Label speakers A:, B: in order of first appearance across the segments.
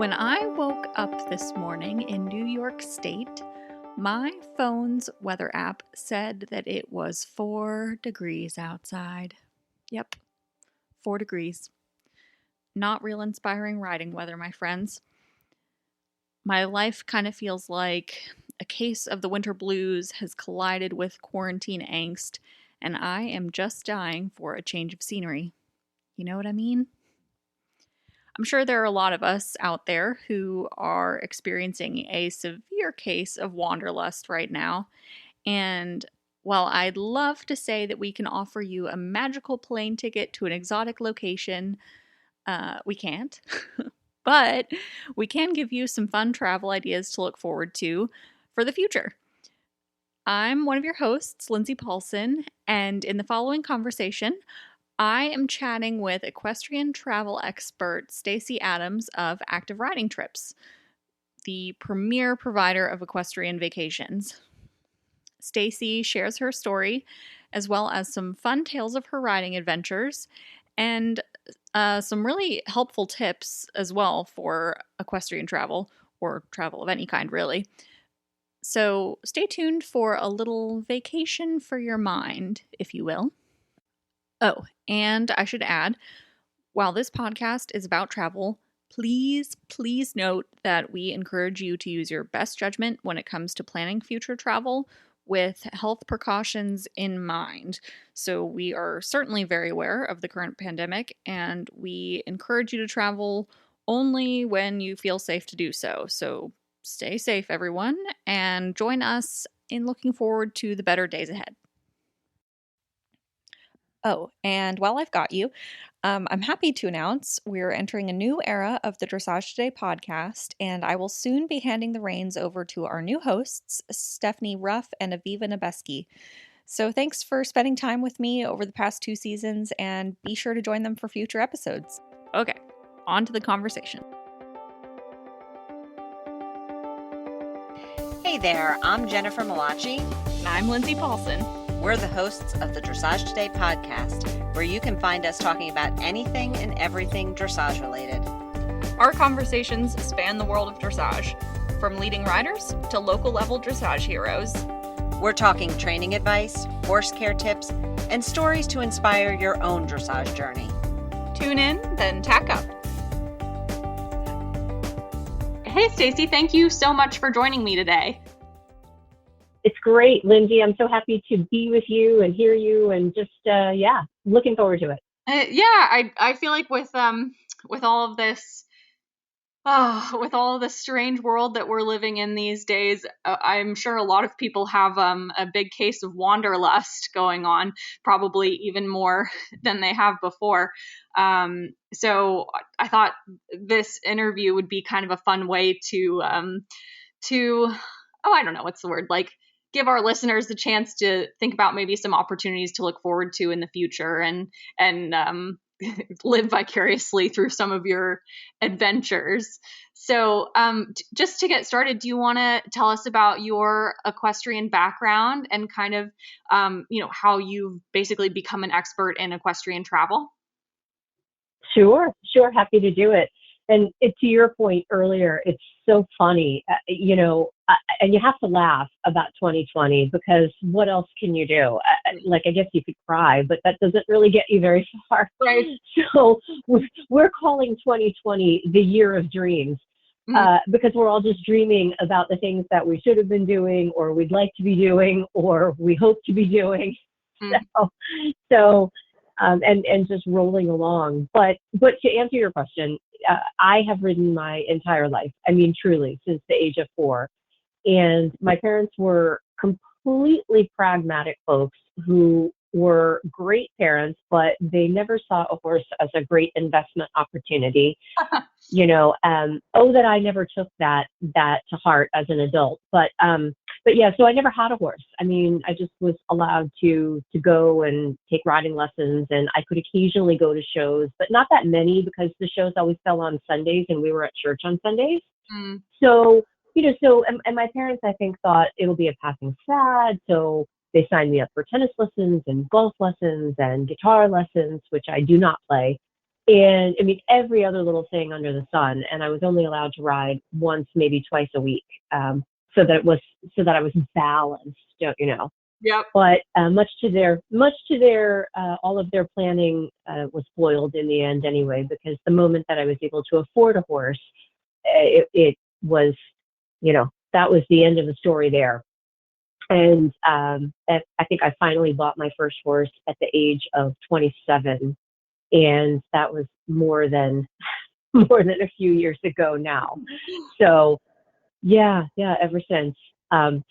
A: When I woke up this morning in New York State, my phone's weather app said that it was 4 degrees outside. Yep, 4 degrees. Not real inspiring riding weather, my friends. My life kind of feels like a case of the winter blues has collided with quarantine angst, and I am just dying for a change of scenery. You know what I mean? I'm sure there are a lot of us out there who are experiencing a severe case of wanderlust right now. And while I'd love to say that we can offer you a magical plane ticket to an exotic location, we can't. But we can give you some fun travel ideas to look forward to for the future. I'm one of your hosts, Lindsay Paulson, and in the following conversation, I am chatting with equestrian travel expert Stacey Adams of Active Riding Trips, the premier provider of equestrian vacations. Stacey shares her story, as well as some fun tales of her riding adventures, and some really helpful tips as well for equestrian travel, or travel of any kind, really. So stay tuned for a little vacation for your mind, if you will. Oh, and I should add, while this podcast is about travel, please note that we encourage you to use your best judgment when it comes to planning future travel with health precautions in mind. So we are certainly very aware of the current pandemic, and we encourage you to travel only when you feel safe to do so. So stay safe, everyone, and join us in looking forward to the better days ahead. Oh, and while I've got you, I'm happy to announce we're entering a new era of the Dressage Today podcast, and I will soon be handing the reins over to our new hosts, Stephanie Ruff and Aviva Nebeski. So thanks for spending time with me over the past 2 seasons, and be sure to join them for future episodes. Okay, on to the conversation.
B: Hey there, I'm Jennifer Malachi.
A: And I'm Lindsay Paulson.
B: We're the hosts of the Dressage Today Podcast, where you can find us talking about anything and everything dressage related.
A: Our conversations span the world of dressage, from leading riders to local level dressage heroes.
B: We're talking training advice, horse care tips, and stories to inspire your own dressage journey.
A: Tune in, then tack up. Hey, Stacey, thank you so much for joining me today.
C: It's great, Lindsay. I'm so happy to be with you and hear you, and just looking forward to it.
A: I feel like with all of this, with all of this strange world that we're living in these days, I'm sure a lot of people have a big case of wanderlust going on, probably even more than they have before. So I thought this interview would be kind of a fun way to I don't know what's the word, like, give our listeners the chance to think about maybe some opportunities to look forward to in the future and live vicariously through some of your adventures. So just to get started, do you want to tell us about your equestrian background and kind of, how you've basically become an expert in equestrian travel?
C: Sure. Happy to do it. And to your point earlier, it's so funny, and you have to laugh about 2020 because what else can you do? I guess you could cry, but that doesn't really get you very far.
A: Right.
C: So we're calling 2020 the year of dreams because we're all just dreaming about the things that we should have been doing, or we'd like to be doing, or we hope to be doing. So just rolling along. But to answer your question, I have ridden my entire life. I mean, truly, since the age of 4. And my parents were completely pragmatic folks who were great parents, but they never saw a horse as a great investment opportunity. That I never took that to heart as an adult. But yeah, so I never had a horse. I mean, I just was allowed to go and take riding lessons, and I could occasionally go to shows, but not that many because the shows always fell on Sundays and we were at church on Sundays. So my parents, I think, thought it'll be a passing fad. So they signed me up for tennis lessons and golf lessons and guitar lessons, which I do not play. And I mean, every other little thing under the sun. And I was only allowed to ride once, maybe twice a week, so that I was balanced, don't you know?
D: Yep.
C: But much to their all of their planning was foiled in the end anyway, because the moment that I was able to afford a horse, it was, that was the end of the story there. And I think I finally bought my first horse at the age of 27, and that was more than a few years ago now. So yeah, ever since.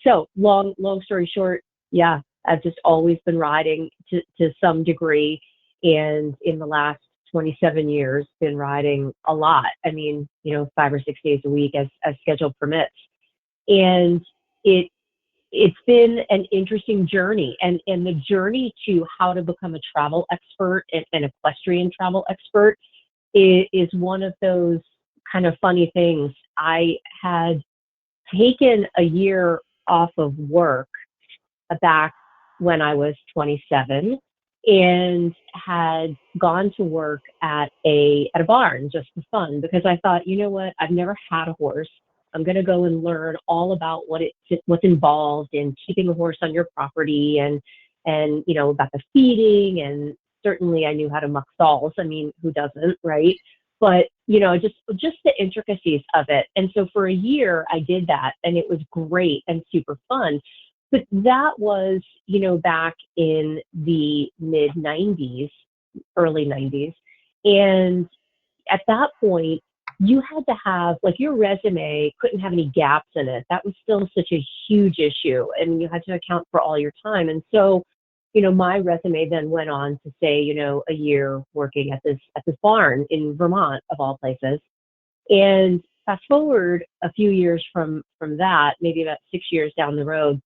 C: So long story short, yeah, I've just always been riding to some degree, and in the last 27 years, been riding a lot. I mean, 5 or 6 days a week as schedule permits, and it's been an interesting journey, and the journey to how to become a travel expert and an equestrian travel expert is one of those kind of funny things. I had taken a year off of work back when I was 27, and had gone to work at a barn just for fun, because I thought, you know what, I've never had a horse. I'm going to go and learn all about what's involved in keeping a horse on your property, and about the feeding, and certainly I knew how to muck stalls. I mean, who doesn't, right? But just the intricacies of it. And so for a year I did that, and it was great and super fun. But that was, back in the mid 90s, early 90s. And at that point, you had to have, like, your resume couldn't have any gaps in it. That was still such a huge issue. I mean, you had to account for all your time. And so, my resume then went on to say, a year working at this barn in Vermont, of all places. And fast forward a few years from that, maybe about 6 years down the road,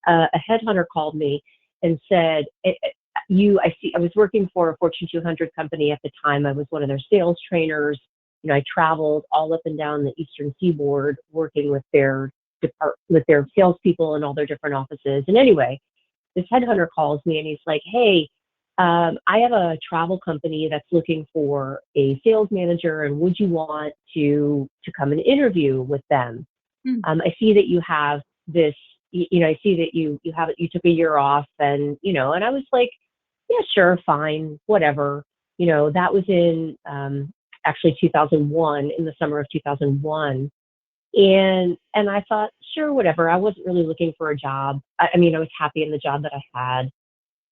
C: a headhunter called me and said, I was working for a Fortune 200 company at the time. I was one of their sales trainers. I traveled all up and down the Eastern Seaboard working with their salespeople in all their different offices. And anyway, this headhunter calls me and he's like, hey, I have a travel company that's looking for a sales manager, and would you want to come and interview with them? I see that you have this, I see that you took a year off, and, and I was like, yeah, sure, fine, whatever. That was in actually 2001, in the summer of 2001. And I thought, sure, whatever. I wasn't really looking for a job. I mean, I was happy in the job that I had,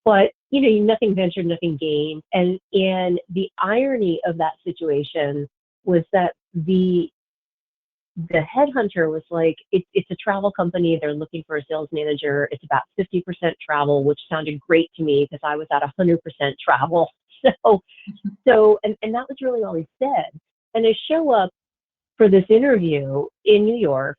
C: but nothing ventured, nothing gained. And the irony of that situation was that the headhunter was like, it's a travel company. They're looking for a sales manager. It's about 50% travel, which sounded great to me because I was at 100% travel. So, and that was really all he said. And I show up for this interview in New York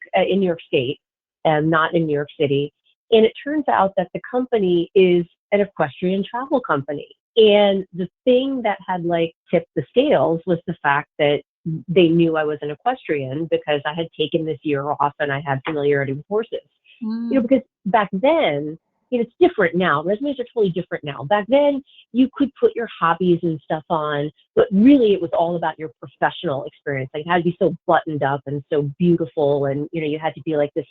C: State, and not in New York City. And it turns out that the company is an equestrian travel company. And the thing that had tipped the scales was the fact that they knew I was an equestrian, because I had taken this year off and I had familiarity with horses. Because back then, it's different now. Resumes are totally different now. Back then, you could put your hobbies and stuff on, but really it was all about your professional experience. Like, it had to be so buttoned up and so beautiful, and you had to be like this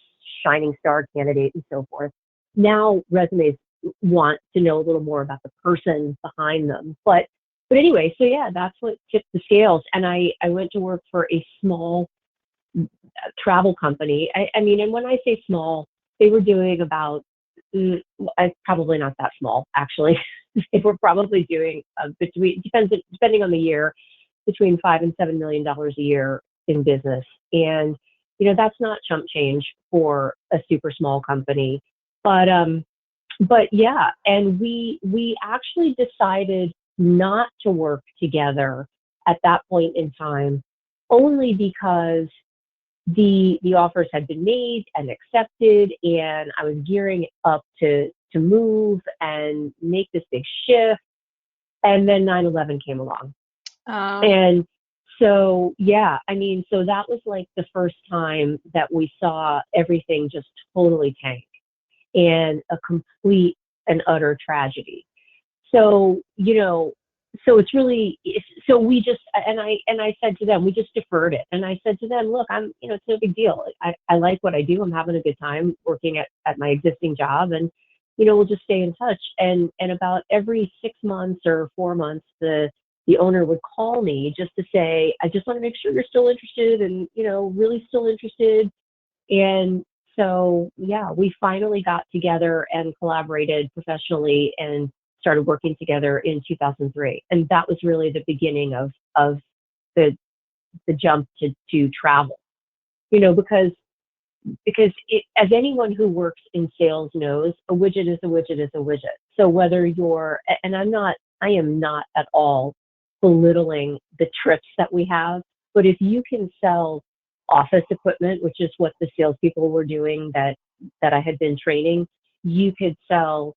C: shining star candidate and so forth. Now resumes want to know a little more about the person behind them. But anyway, so yeah, that's what tipped the scales. And I went to work for a small travel company. I mean, and when I say small, they were doing about, probably not that small, actually. They were probably doing depending on the year, between $5 and $7 million a year in business. And, that's not chump change for a super small company. But yeah, and we actually decided not to work together at that point in time, only because the offers had been made and accepted, and I was gearing up to move and make this big shift. And then 9/11 came along. And so, yeah, I mean, so that was like the first time that we saw everything just totally tank, and a complete and utter tragedy. So, so it's really, so we just, and I said to them, we just deferred it. And I said to them, look, it's no big deal. I like what I do. I'm having a good time working at my existing job, and, we'll just stay in touch. And about every 6 months or 4 months, the owner would call me just to say, I just want to make sure you're still interested and, really still interested. And so, yeah, we finally got together and collaborated professionally and started working together in 2003. And that was really the beginning of the jump to travel, because as anyone who works in sales knows, a widget is a widget is a widget. So whether and I am not at all belittling the trips that we have, but if you can sell office equipment, which is what the salespeople were doing that I had been training, you could sell,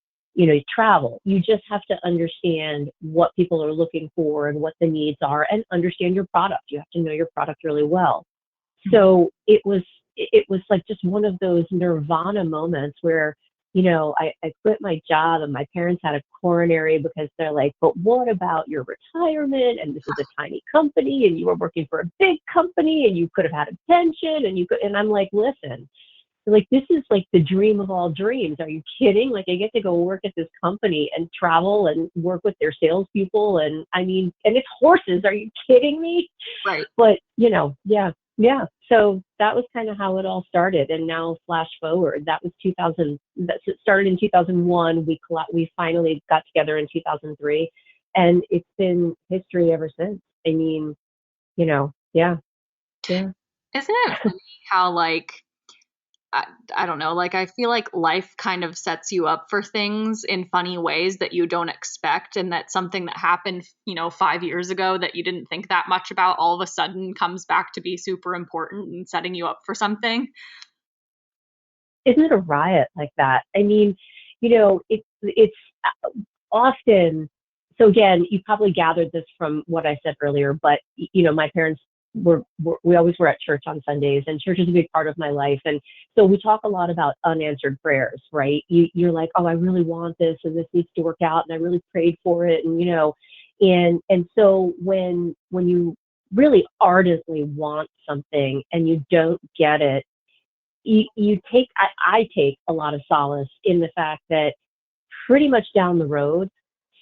C: travel. You just have to understand what people are looking for and what the needs are, and understand your product. You have to know your product really well. So it was like just one of those nirvana moments where, I quit my job, and my parents had a coronary because they're like, but what about your retirement? And this is a tiny company, and you were working for a big company, and you could have had a pension, and I'm like, listen, like, this is like the dream of all dreams. Are you kidding? Like, I get to go work at this company and travel and work with their salespeople. And and it's horses. Are you kidding me?
D: Right.
C: But, yeah. So that was kind of how it all started. And now flash forward, that was 2000. It started in 2001. We finally got together in 2003, and it's been history ever since. Yeah.
D: Isn't it funny how, like, I don't know, like, I feel like life kind of sets you up for things in funny ways that you don't expect, and that something that happened, 5 years ago that you didn't think that much about all of a sudden comes back to be super important and setting you up for something.
C: Isn't it a riot like that? It's often, so again, you probably gathered this from what I said earlier, but, my parents we always were at church on Sundays, and church is a big part of my life. And so we talk a lot about unanswered prayers, right? You're like, oh, I really want this, and this needs to work out, and I really prayed for it. And so when you really ardently want something and you don't get it, I take a lot of solace in the fact that pretty much down the road,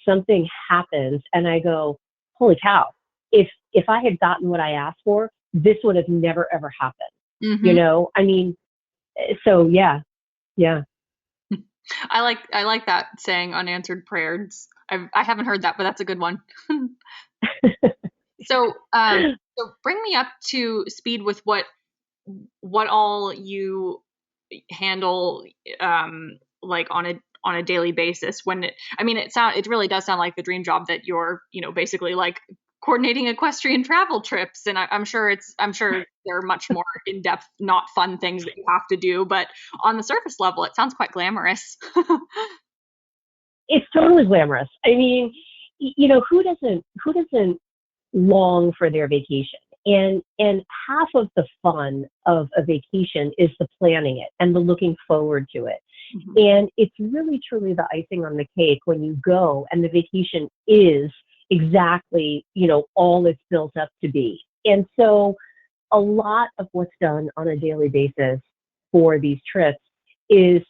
C: something happens, and I go, holy cow, if I had gotten what I asked for, this would have never, ever happened.
D: Mm-hmm.
C: So yeah.
D: I like that saying, unanswered prayers. I haven't heard that, but that's a good one. So bring me up to speed with what all you handle, like on a daily basis. It really does sound like the dream job that you're, basically like coordinating equestrian travel trips. And I'm sure there are much more in-depth, not fun things that you have to do, but on the surface level, it sounds quite glamorous.
C: It's totally glamorous. Who doesn't long for their vacation? And half of the fun of a vacation is the planning it and the looking forward to it. Mm-hmm. And it's really, truly the icing on the cake when you go and the vacation is exactly, all it's built up to be. And so a lot of what's done on a daily basis for these trips is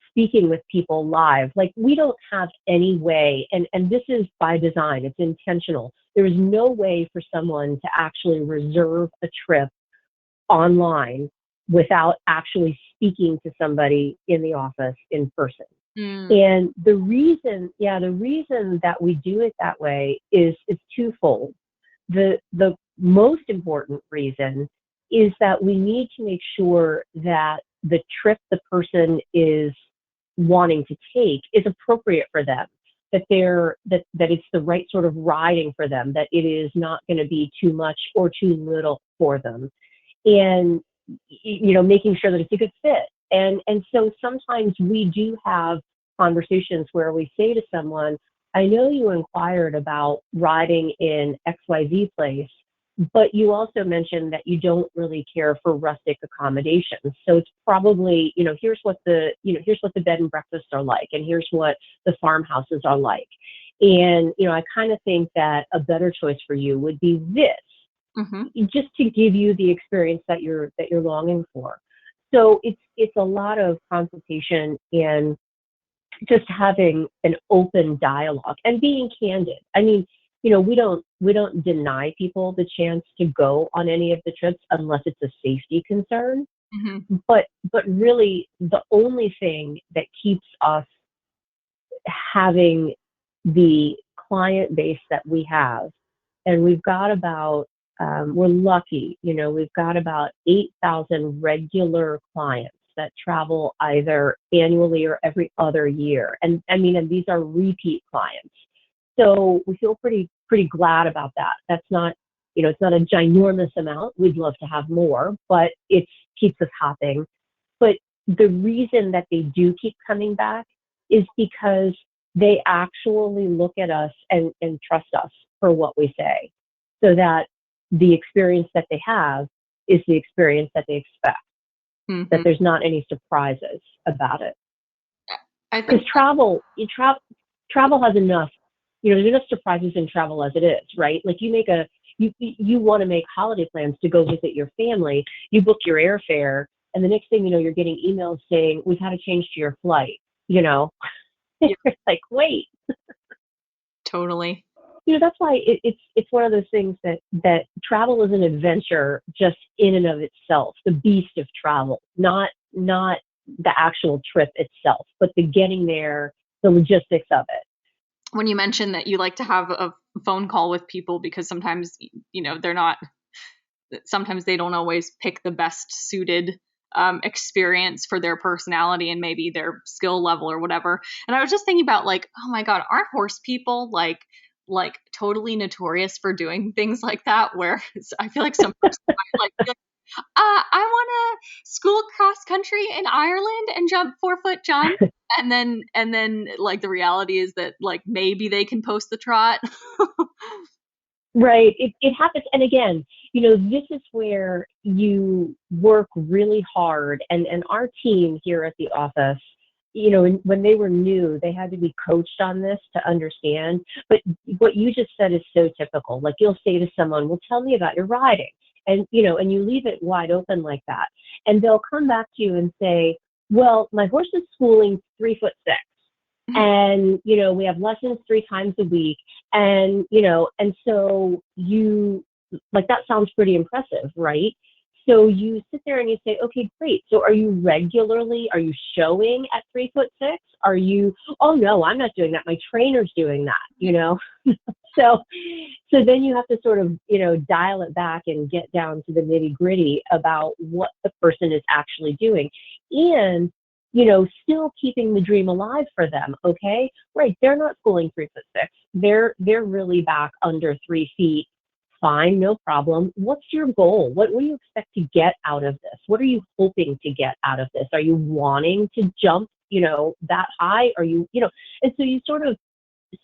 C: speaking with people live. Like, we don't have any way, and this is by design, it's intentional. There is no way for someone to actually reserve a trip online without actually speaking to somebody in the office in person. And the reason that we do it that way is twofold. The most important reason is that we need to make sure that the trip the person is wanting to take is appropriate for them, that it's the right sort of riding for them, that it is not going to be too much or too little for them, and making sure that it's a good fit. And so sometimes we do have conversations where we say to someone, I know you inquired about riding in XYZ place, but you also mentioned that you don't really care for rustic accommodations. So it's probably, here's what the bed and breakfasts are like, and here's what the farmhouses are like. And, I kind of think that a better choice for you would be this, just to give you the experience that you're longing for. So it's a lot of consultation and just having an open dialogue and being candid. I mean, we don't deny people the chance to go on any of the trips unless it's a safety concern. But really, the only thing that keeps us having the client base that we have, and we've got about, we're lucky, we've got about 8,000 regular clients that travel either annually or every other year. And these are repeat clients. So we feel pretty glad about that. That's not, it's not a ginormous amount. We'd love to have more, but it keeps us hopping. But the reason that they do keep coming back is because they actually look at us and trust us for what we say, so that the experience that they have is the experience that they expect, that there's not any surprises about it. Because travel has enough, there's enough surprises in travel as it is, right? Like you want to make holiday plans to go visit your family, you book your airfare, and the next thing you know, you're getting emails saying, we've had a change to your flight, You're like, wait.
D: Totally.
C: That's why it's one of those things that travel is an adventure just in and of itself, the beast of travel, not the actual trip itself, but the getting there, the logistics of it.
D: When you mentioned that you like to have a phone call with people because sometimes, sometimes they don't always pick the best suited experience for their personality and maybe their skill level or whatever. And I was just thinking about like, oh my God, aren't horse people like totally notorious for doing things like that? Where I feel like some person might I want to school cross country in Ireland and jump 4-foot jump. And then like the reality is that like maybe they can post the trot.
C: Right. It happens. And again, this is where you work really hard. And our team here at the office, when they were new, they had to be coached on this to understand. But what you just said is so typical. Like you'll say to someone, well, tell me about your riding. And, and you leave it wide open like that. And they'll come back to you and say, well, my horse is schooling 3'6". And, we have lessons 3 times a week. And, and so you, like, that sounds pretty impressive, right? So you sit there and you say, okay, great. So are you showing at 3'6"? Are you, oh no, I'm not doing that. My trainer's doing that, So then you have to sort of, dial it back and get down to the nitty gritty about what the person is actually doing. And, still keeping the dream alive for them. Okay. Right. They're not schooling 3'6". They're really back under 3 feet. Fine. No problem. What's your goal? What do you expect to get out of this? What are you hoping to get out of this? Are you wanting to jump, that high? Are you, and so you sort of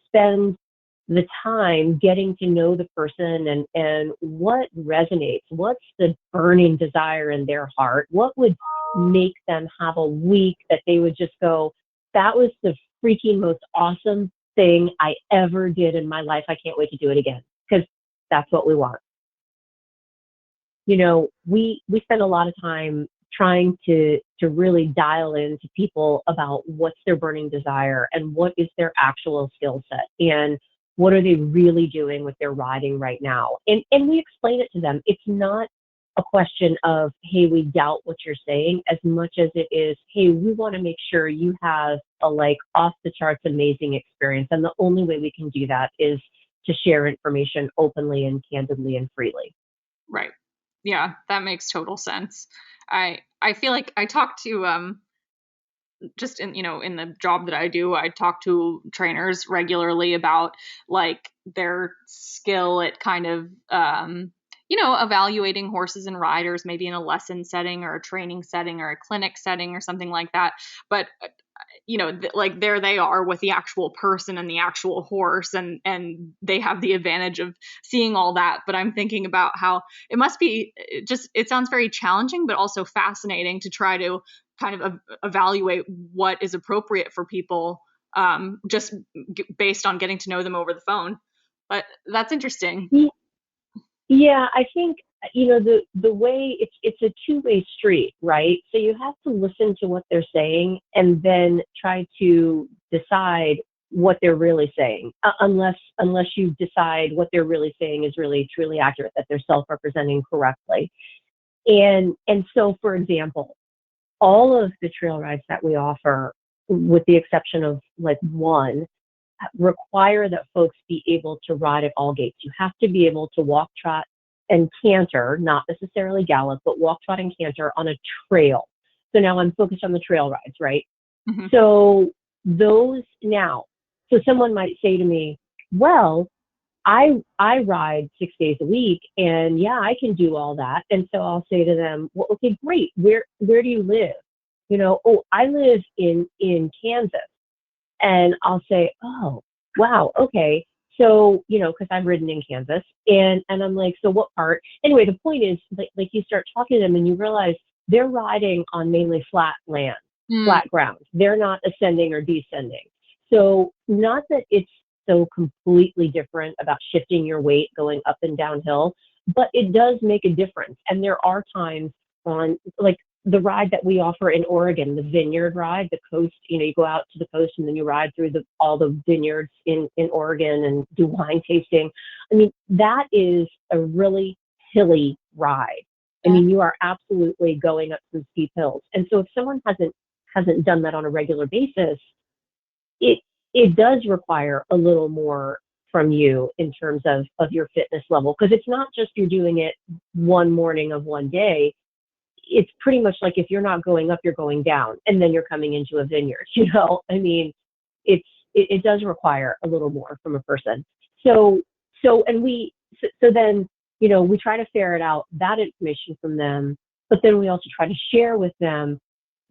C: spend the time getting to know the person and what resonates, what's the burning desire in their heart, what would make them have a week that they would just go, that was the freaking most awesome thing I ever did in my life. I can't wait to do it again, because that's what we want. We spend a lot of time trying to really dial into people about what's their burning desire and what is their actual skill set and what are they really doing with their riding right now. And we explain it to them. It's not a question of, hey, we doubt what you're saying, as much as it is, hey, we want to make sure you have a off the charts amazing experience. And the only way we can do that is to share information openly and candidly and freely.
D: Right. Yeah, that makes total sense. I feel like I talk to just in the job that I do, I talk to trainers regularly about their skill at kind of evaluating horses and riders, maybe in a lesson setting or a training setting or a clinic setting or something like that. But there they are with the actual person and the actual horse, and they have the advantage of seeing all that. But I'm thinking about how it must be it sounds very challenging, but also fascinating to try to kind of evaluate what is appropriate for people just based on getting to know them over the phone. But that's interesting.
C: Yeah, I think, the way it's a two-way street, right? So you have to listen to what they're saying and then try to decide what they're really saying, unless you decide what they're really saying is really truly accurate, that they're self-representing correctly. And so, for example, all of the trail rides that we offer, with the exception of like one, require that folks be able to ride at all gaits. You have to be able to walk, trot, and canter, not necessarily gallop, but walk, trot, and canter on a trail. So now I'm focused on the trail rides, right?
D: Mm-hmm.
C: So so someone might say to me, well, I ride 6 days a week, and yeah, I can do all that. And so I'll say to them, well, okay, great. Where do you live? Oh, I live in Kansas. And I'll say, oh, wow, okay. So, because I've ridden in Kansas, and I'm like, so what part? Anyway, the point is, like you start talking to them and you realize they're riding on mainly flat land, flat ground. They're not ascending or descending. So not that it's so completely different about shifting your weight going up and downhill, but it does make a difference. And there are times on, like, the ride that we offer in Oregon, the vineyard ride, the coast, you go out to the coast and then you ride through all the vineyards in Oregon and do wine tasting. I mean, that is a really hilly ride. I mean, you are absolutely going up some steep hills. And so if someone hasn't done that on a regular basis, it does require a little more from you in terms of your fitness level, because it's not just you're doing it one morning of one day. It's pretty much like if you're not going up, you're going down, and then you're coming into a vineyard. I mean, it does require a little more from a person. So then we try to ferret out that information from them, but then we also try to share with them,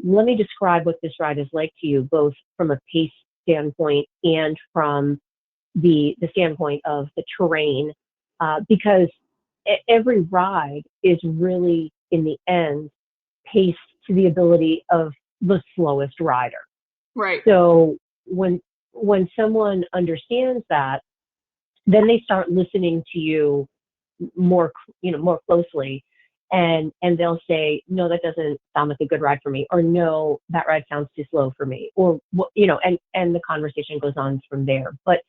C: let me describe what this ride is like to you, both from a pace standpoint and from the standpoint of the terrain, because every ride is really, in the end, paced to the ability of the slowest rider.
D: Right.
C: So when someone understands that, then they start listening to you more closely, and they'll say, no, that doesn't sound like a good ride for me, or no, that ride sounds too slow for me, or and the conversation goes on from there. But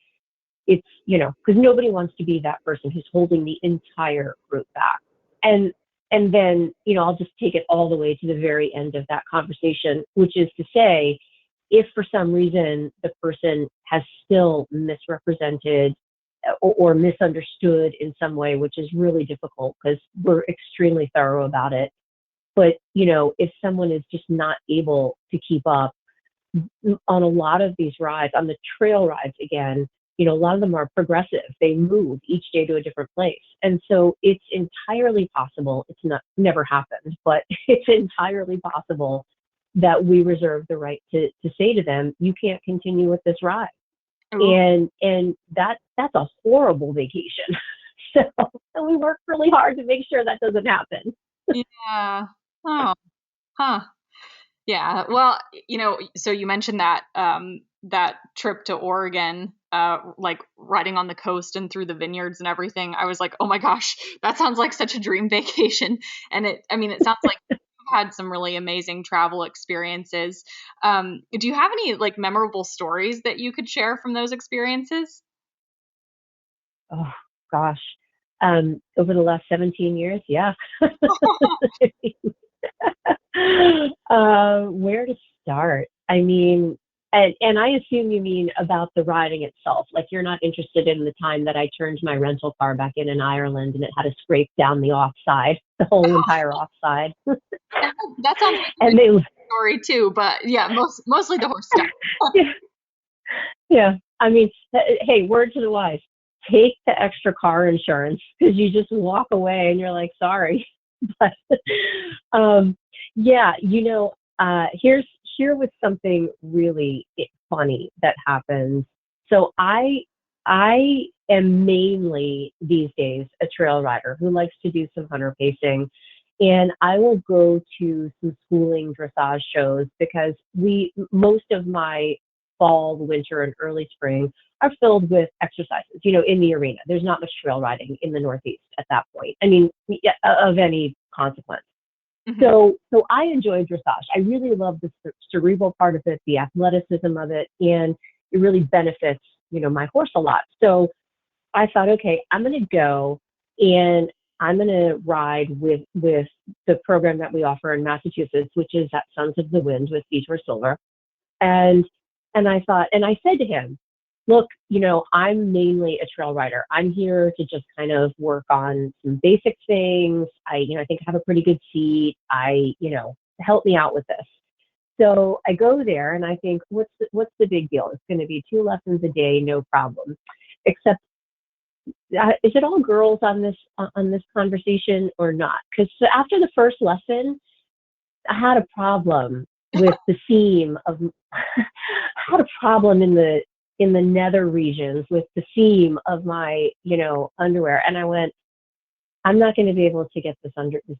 C: it's, because nobody wants to be that person who's holding the entire group back. And then, I'll just take it all the way to the very end of that conversation, which is to say, if for some reason the person has still misrepresented or misunderstood in some way, which is really difficult because we're extremely thorough about it. But, if someone is just not able to keep up on a lot of these rides, on the trail rides, again, a lot of them are progressive. They move each day to a different place. And so it's entirely possible, never happened, but it's entirely possible that we reserve the right to say to them, you can't continue with this ride. And that's a horrible vacation. And we work really hard to make sure that doesn't happen.
D: Yeah. Oh, huh. Yeah. Well, so you mentioned that that trip to Oregon, like riding on the coast and through the vineyards and everything. I was like, oh my gosh, that sounds like such a dream vacation. And it sounds like you've had some really amazing travel experiences. Do you have any like memorable stories that you could share from those experiences?
C: Oh gosh. Over the last 17 years, yeah. Where to start? I mean, and I assume you mean about the riding itself. Like, you're not interested in the time that I turned my rental car back in Ireland and it had a scrape down the offside, the whole entire offside.
D: That sounds like a story too, but yeah, mostly the horse stuff.
C: Yeah. I mean, hey, word to the wise. Take the extra car insurance, because you just walk away and you're like, sorry. But yeah, here was something really funny that happens. So I am mainly these days a trail rider who likes to do some hunter pacing, and I will go to some schooling dressage shows, because most of my fall, the winter, and early spring are filled with exercises, in the arena. There's not much trail riding in the Northeast at that point. I mean, of any consequence.
D: Mm-hmm.
C: So I enjoy dressage. I really love the cerebral part of it, the athleticism of it, and it really benefits, my horse a lot. So I thought, okay, I'm going to go and I'm going to ride with the program that we offer in Massachusetts, which is at Sons of the Wind with Detour Silver. And I thought, and I said to him, look, I'm mainly a trail rider. I'm here to just kind of work on some basic things. I think I have a pretty good seat. Help me out with this. So I go there and I think, what's the big deal? It's going to be 2 lessons a day, no problem. Except, is it all girls on this conversation or not? Because after the first lesson, I had a problem with the seam of. I had a problem in the nether regions with the seam of my underwear, and I went, I'm not going to be able to get this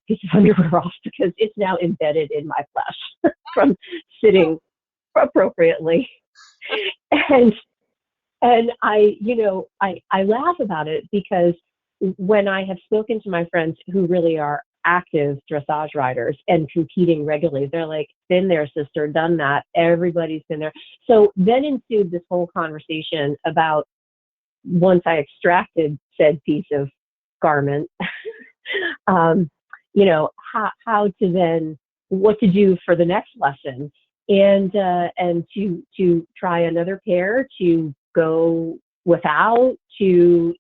C: piece of underwear off because it's now embedded in my flesh from sitting appropriately. And I laugh about it because when I have spoken to my friends who really are active dressage riders and competing regularly, they're like, been there, sister, done that. Everybody's been there. So then ensued this whole conversation about, once I extracted said piece of garment, how to then, what to do for the next lesson, and to try another pair, to go without, so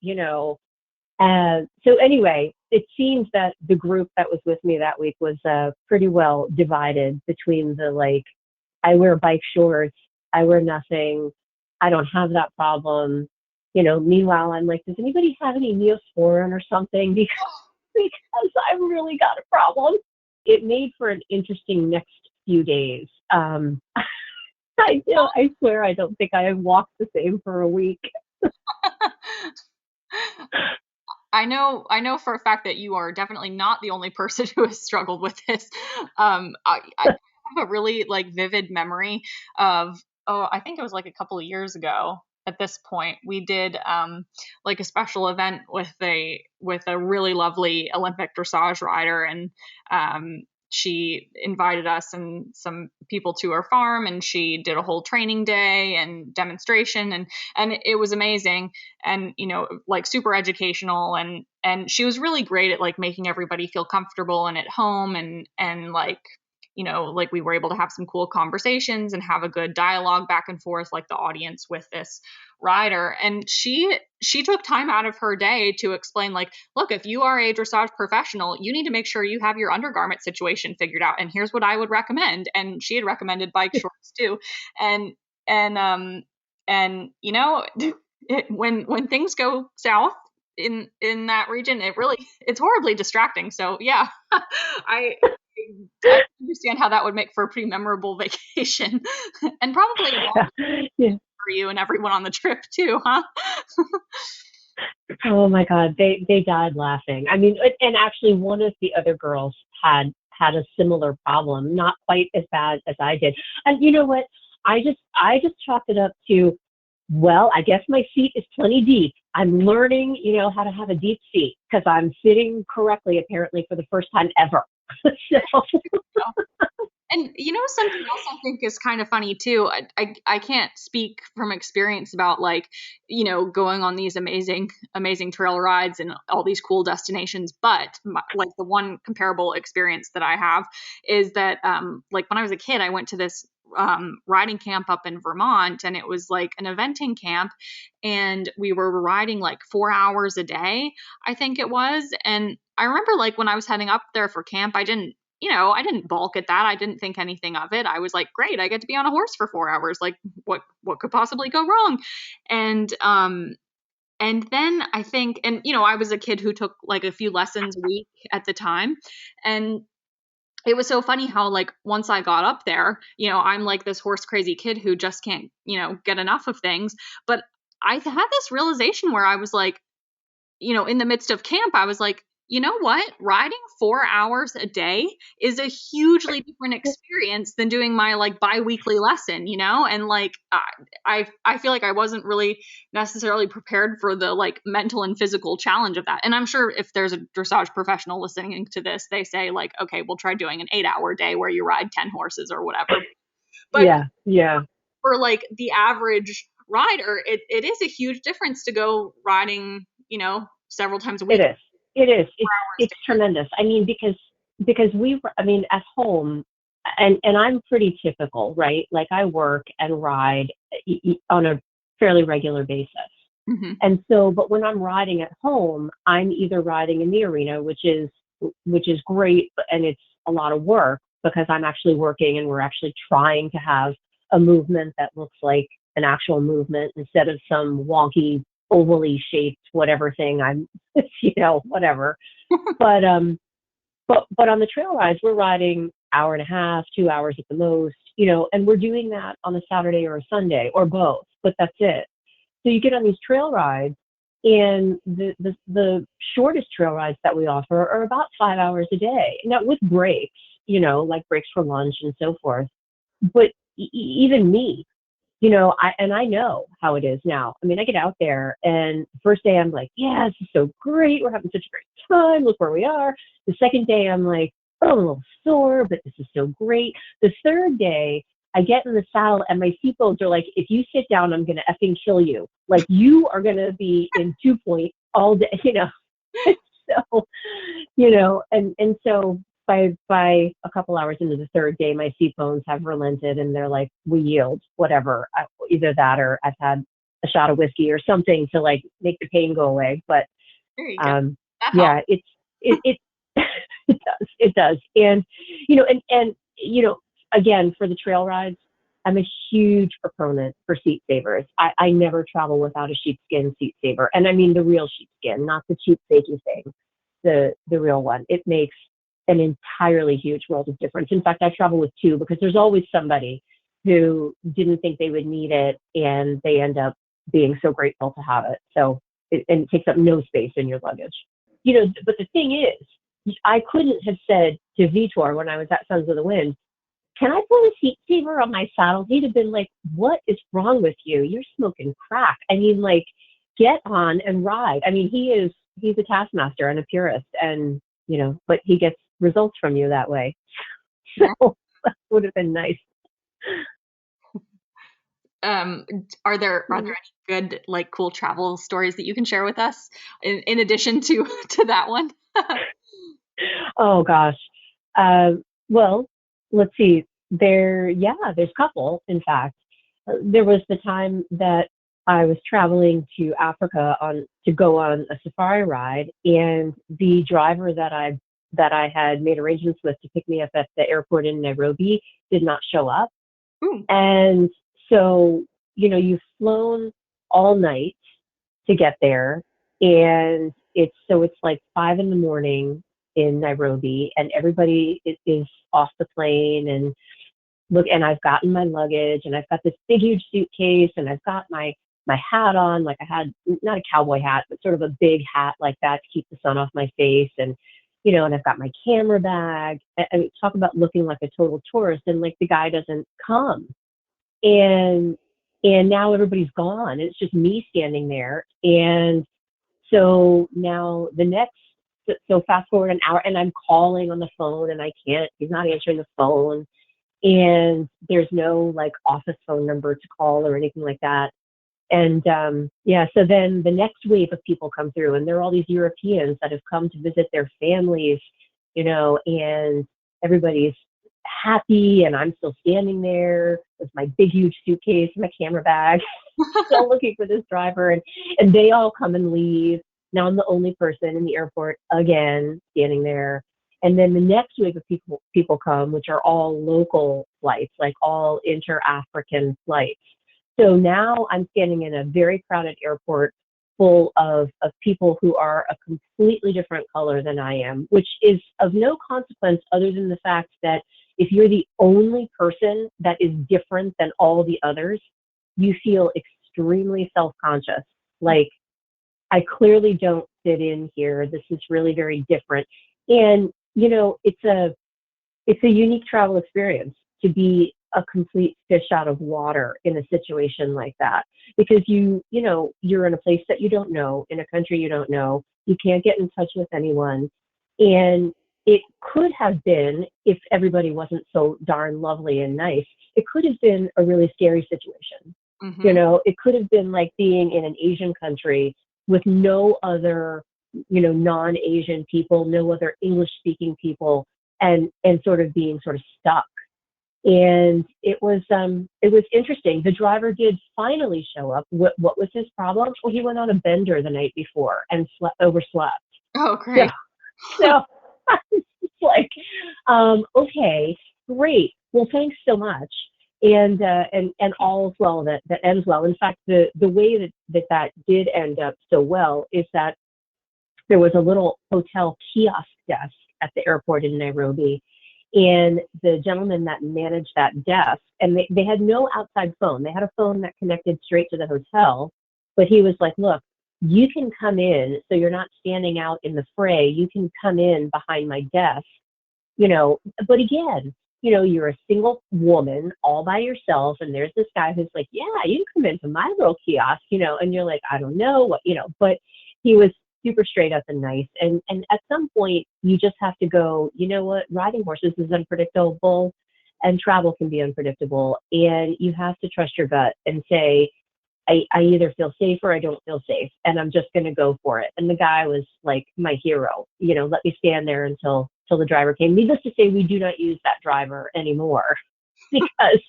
C: anyway, it seems that the group that was with me that week was pretty well divided between the, I wear bike shorts, I wear nothing, I don't have that problem. Meanwhile, I'm like, does anybody have any Neosporin or something? Because I've really got a problem. It made for an interesting next few days. I swear I don't think I have walked the same for a week.
D: I know for a fact that you are definitely not the only person who has struggled with this. I have a really vivid memory of, I think it was a couple of years ago at this point. We did a special event with a really lovely Olympic dressage rider, and she invited us and some people to her farm, and she did a whole training day and demonstration, and it was amazing, and super educational, and she was really great at making everybody feel comfortable and at home, and we were able to have some cool conversations and have a good dialogue back and forth, the audience with this rider. And she took time out of her day to explain, look, if you are a dressage professional, you need to make sure you have your undergarment situation figured out. And here's what I would recommend. And she had recommended bike shorts too. When things go south in that region, it's horribly distracting. So yeah, I understand how that would make for a pretty memorable vacation, and probably for you and everyone on the trip too, huh?
C: Oh my God, they died laughing. I mean, and actually one of the other girls had a similar problem, not quite as bad as I did. And you know what? I just chalked it up to, well, I guess my seat is plenty deep. I'm learning, how to have a deep seat because I'm sitting correctly apparently for the first time ever.
D: And something else I think is kind of funny too. I can't speak from experience about going on these amazing trail rides and all these cool destinations, but the one comparable experience that I have is that when I was a kid, I went to this riding camp up in Vermont, and it was an eventing camp, and we were riding 4 hours a day, I think it was. And I remember when I was heading up there for camp, I didn't balk at that. I didn't think anything of it. I was like, great, I get to be on a horse for 4 hours. What could possibly go wrong? And then I think, I was a kid who took a few lessons a week at the time. And it was so funny how once I got up there, I'm this horse crazy kid who just can't, get enough of things. But I had this realization where I was in the midst of camp, I was like, you know what? Riding 4 hours a day is a hugely different experience than doing my like biweekly lesson, you know? And like, I feel like I wasn't really necessarily prepared for the like mental and physical challenge of that. And I'm sure if there's a dressage professional listening to this, they say like, okay, we'll try doing an 8-hour day where you ride 10 horses or whatever. But
C: Yeah.
D: for like the average rider, it is a huge difference to go riding, you know, several times a week.
C: It is. It's tremendous. I mean, because at home, and I'm pretty typical, right? Like I work and ride on a fairly regular basis.
D: Mm-hmm.
C: And so, but when I'm riding at home, I'm either riding in the arena, which is great, and it's a lot of work because I'm actually working and we're actually trying to have a movement that looks like an actual movement instead of some wonky, ovally shaped whatever thing I'm, whatever. But on the trail rides, we're riding hour and a half, 2 hours at the most, and we're doing that on a Saturday or a Sunday or both, but that's it. So you get on these trail rides, and the shortest trail rides that we offer are about 5 hours a day. Now with breaks, like breaks for lunch and so forth. But even me, I know how it is now. I mean, I get out there and the first day I'm like, yeah, this is so great. We're having such a great time. Look where we are. The second day I'm like, oh, I'm a little sore, but this is so great. The third day I get in the saddle and my seat bones are like, if you sit down, I'm going to effing kill you. Like you are going to be in 2 point all day, So, and so by a couple hours into the third day, my seat bones have relented and they're like, we yield, whatever. Either that or I've had a shot of whiskey or something to like make the pain go away. But yeah, it it does. And, again, for the trail rides, I'm a huge proponent for seat savers. I never travel without a sheepskin seat saver. And I mean the real sheepskin, not the cheap fakey thing, the real one. It makes an entirely huge world of difference. In fact, I travel with 2 because there's always somebody who didn't think they would need it and they end up being so grateful to have it. So it takes up no space in your luggage. But the thing is, I couldn't have said to Vitor when I was at Sons of the Wind, can I put a seat saver on my saddle? He'd have been like, what is wrong with you? You're smoking crack. I mean, like, get on and ride. I mean, he's a taskmaster and a purist, and, but he gets results from you that way. So that would have been nice.
D: Are there any good, like, cool travel stories that you can share with us in addition to that one?
C: Oh gosh. Well, let's see. There's a couple. In fact, there was the time that I was traveling to Africa to go on a safari ride, and the driver that I had made arrangements with to pick me up at the airport in Nairobi did not show up. And so, you've flown all night to get there, and it's like 5 a.m. in Nairobi, and everybody is off the plane, and I've gotten my luggage, and I've got this big huge suitcase, and I've got my hat on, like I had not a cowboy hat, but sort of a big hat like that to keep the sun off my face, and and I've got my camera bag. I mean, talk about looking like a total tourist, and like the guy doesn't come, and now everybody's gone, and it's just me standing there, and so now so fast forward an hour, and I'm calling on the phone, and he's not answering the phone, and there's no like office phone number to call or anything like that. And so then the next wave of people come through, and there are all these Europeans that have come to visit their families, and everybody's happy, and I'm still standing there with my big huge suitcase, my camera bag, still looking for this driver, and they all come and leave. Now I'm the only person in the airport again, standing there. And then the next wave of people come, which are all local flights, like all inter-African flights. So now I'm standing in a very crowded airport full of people who are a completely different color than I am, which is of no consequence other than the fact that if you're the only person that is different than all the others, you feel extremely self-conscious. Like, I clearly don't fit in here. This is really very different. And, it's a unique travel experience to be a complete fish out of water in a situation like that, because you're in a place that you don't know, in a country you don't know, you can't get in touch with anyone. And it could have been, if everybody wasn't so darn lovely and nice, it could have been a really scary situation. It could have been like being in an Asian country with no other, non-Asian people, no other English speaking people, and sort of being sort of stuck. And it was interesting. The driver did finally show up. What was his problem? Well, he went on a bender the night before and overslept.
D: Oh, great.
C: So it's like, okay, great. Well, thanks so much. And all's well that ends well. In fact, the way that did end up so well is that there was a little hotel kiosk desk at the airport in Nairobi. And the gentleman that managed that desk, and they had no outside phone. They had a phone that connected straight to the hotel. But he was like, look, you can come in, so you're not standing out in the fray. You can come in behind my desk, But again, you're a single woman all by yourself. And there's this guy who's like, yeah, you can come into my little kiosk, and you're like, I don't know what, but he was super straight up and nice. And at some point you just have to go, you know what, riding horses is unpredictable and travel can be unpredictable. And you have to trust your gut and say, I either feel safe or I don't feel safe. And I'm just going to go for it. And the guy was like my hero, let me stand there until the driver came. Needless to say, we do not use that driver anymore because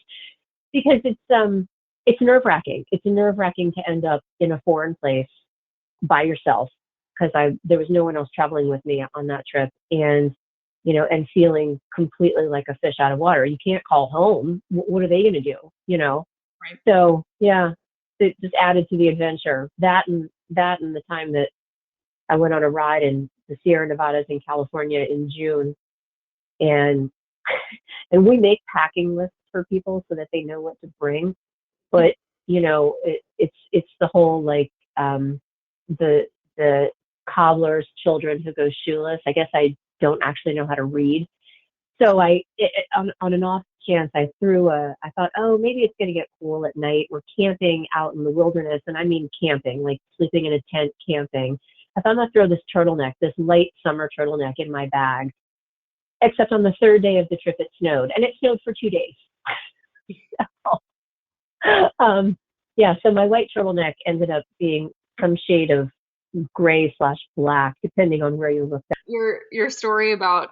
C: it's nerve-wracking. It's nerve-wracking to end up in a foreign place by yourself, because there was no one else traveling with me on that trip, and feeling completely like a fish out of water. You can't call home. What are they going to do?
D: Right.
C: So yeah, it just added to the adventure. That and the time that I went on a ride in the Sierra Nevadas in California in June, and we make packing lists for people so that they know what to bring. But it's the whole like the cobbler's children who go shoeless. I guess I don't actually know how to read. So on an off chance, I thought, oh, maybe it's going to get cool at night. We're camping out in the wilderness. And I mean camping, like sleeping in a tent camping. I thought I'm going to throw this light summer turtleneck in my bag. Except on the third day of the trip, it snowed. And it snowed for 2 days. So my white turtleneck ended up being some shade of gray/black, depending on where you look at.
D: Your story about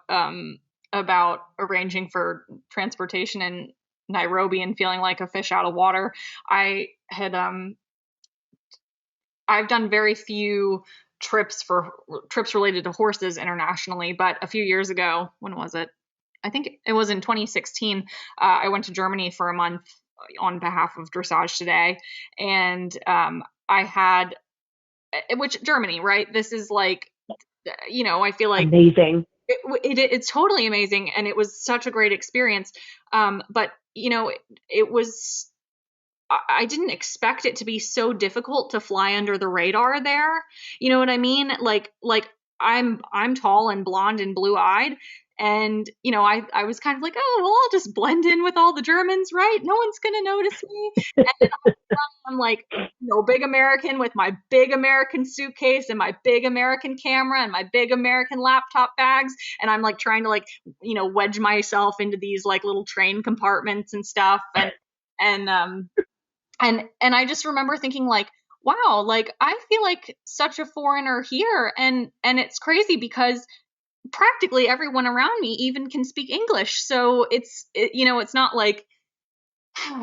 D: arranging for transportation in Nairobi and feeling like a fish out of water. I've done very few trips related to horses internationally, but a few years ago, when was it? I think it was in 2016. I went to Germany for a month on behalf of Dressage Today, and I had. Which Germany, right? This is like, I feel like
C: amazing.
D: It's totally amazing. And it was such a great experience. But it was, I didn't expect it to be so difficult to fly under the radar there. You know what I mean? Like I'm tall and blonde and blue eyed. And, I was kind of like, oh, well, I'll just blend in with all the Germans, right? No one's going to notice me. And then I'm like, big American with my big American suitcase and my big American camera and my big American laptop bags. And I'm like trying to wedge myself into these like little train compartments and stuff. And I just remember thinking like, wow, like I feel like such a foreigner here. And it's crazy because practically everyone around me even can speak English. So it's not like,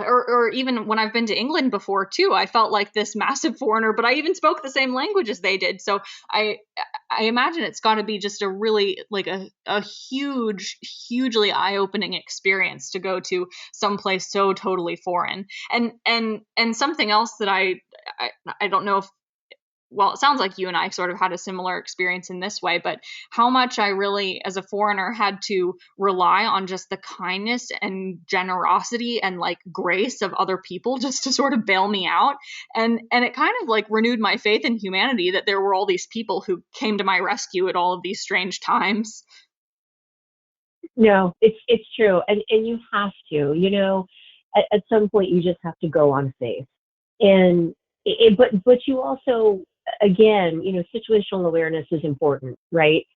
D: or even when I've been to England before too, I felt like this massive foreigner, but I even spoke the same language as they did. So I imagine it's got to be just a really like a hugely eye-opening experience to go to someplace so totally foreign. And something else that I don't know well, it sounds like you and I sort of had a similar experience in this way, but how much I really, as a foreigner, had to rely on just the kindness and generosity and like grace of other people just to sort of bail me out. And it kind of like renewed my faith in humanity that there were all these people who came to my rescue at all of these strange times.
C: No, it's true. And you have to, at some point you just have to go on faith. And but you also, again, situational awareness is important, right?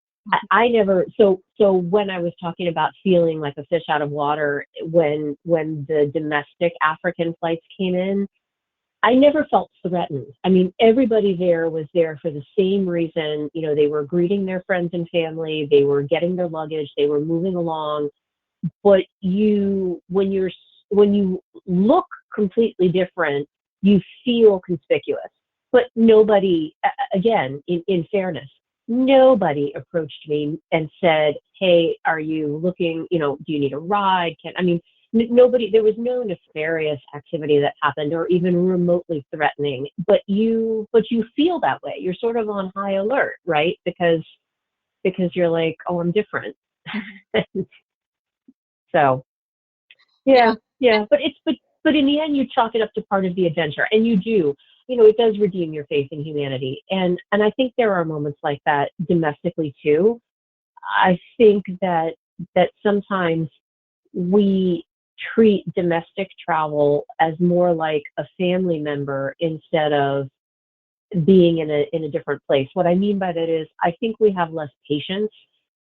C: I never, so when I was talking about feeling like a fish out of water when the domestic African flights came in, I never felt threatened. I mean, everybody there was there for the same reason. They were greeting their friends and family, they were getting their luggage, they were moving along. But when you look completely different, you feel conspicuous. But nobody, again, in fairness, nobody approached me and said, "Hey, are you looking, do you need a ride?" Nobody, there was no nefarious activity that happened or even remotely threatening, but you feel that way. You're sort of on high alert, right? Because you're like, oh, I'm different. So, yeah. But in the end, you chalk it up to part of the adventure, and you do. It does redeem your faith in humanity, and I think there are moments like that domestically too. I think that sometimes we treat domestic travel as more like a family member instead of being in a different place. What I mean by that is I think we have less patience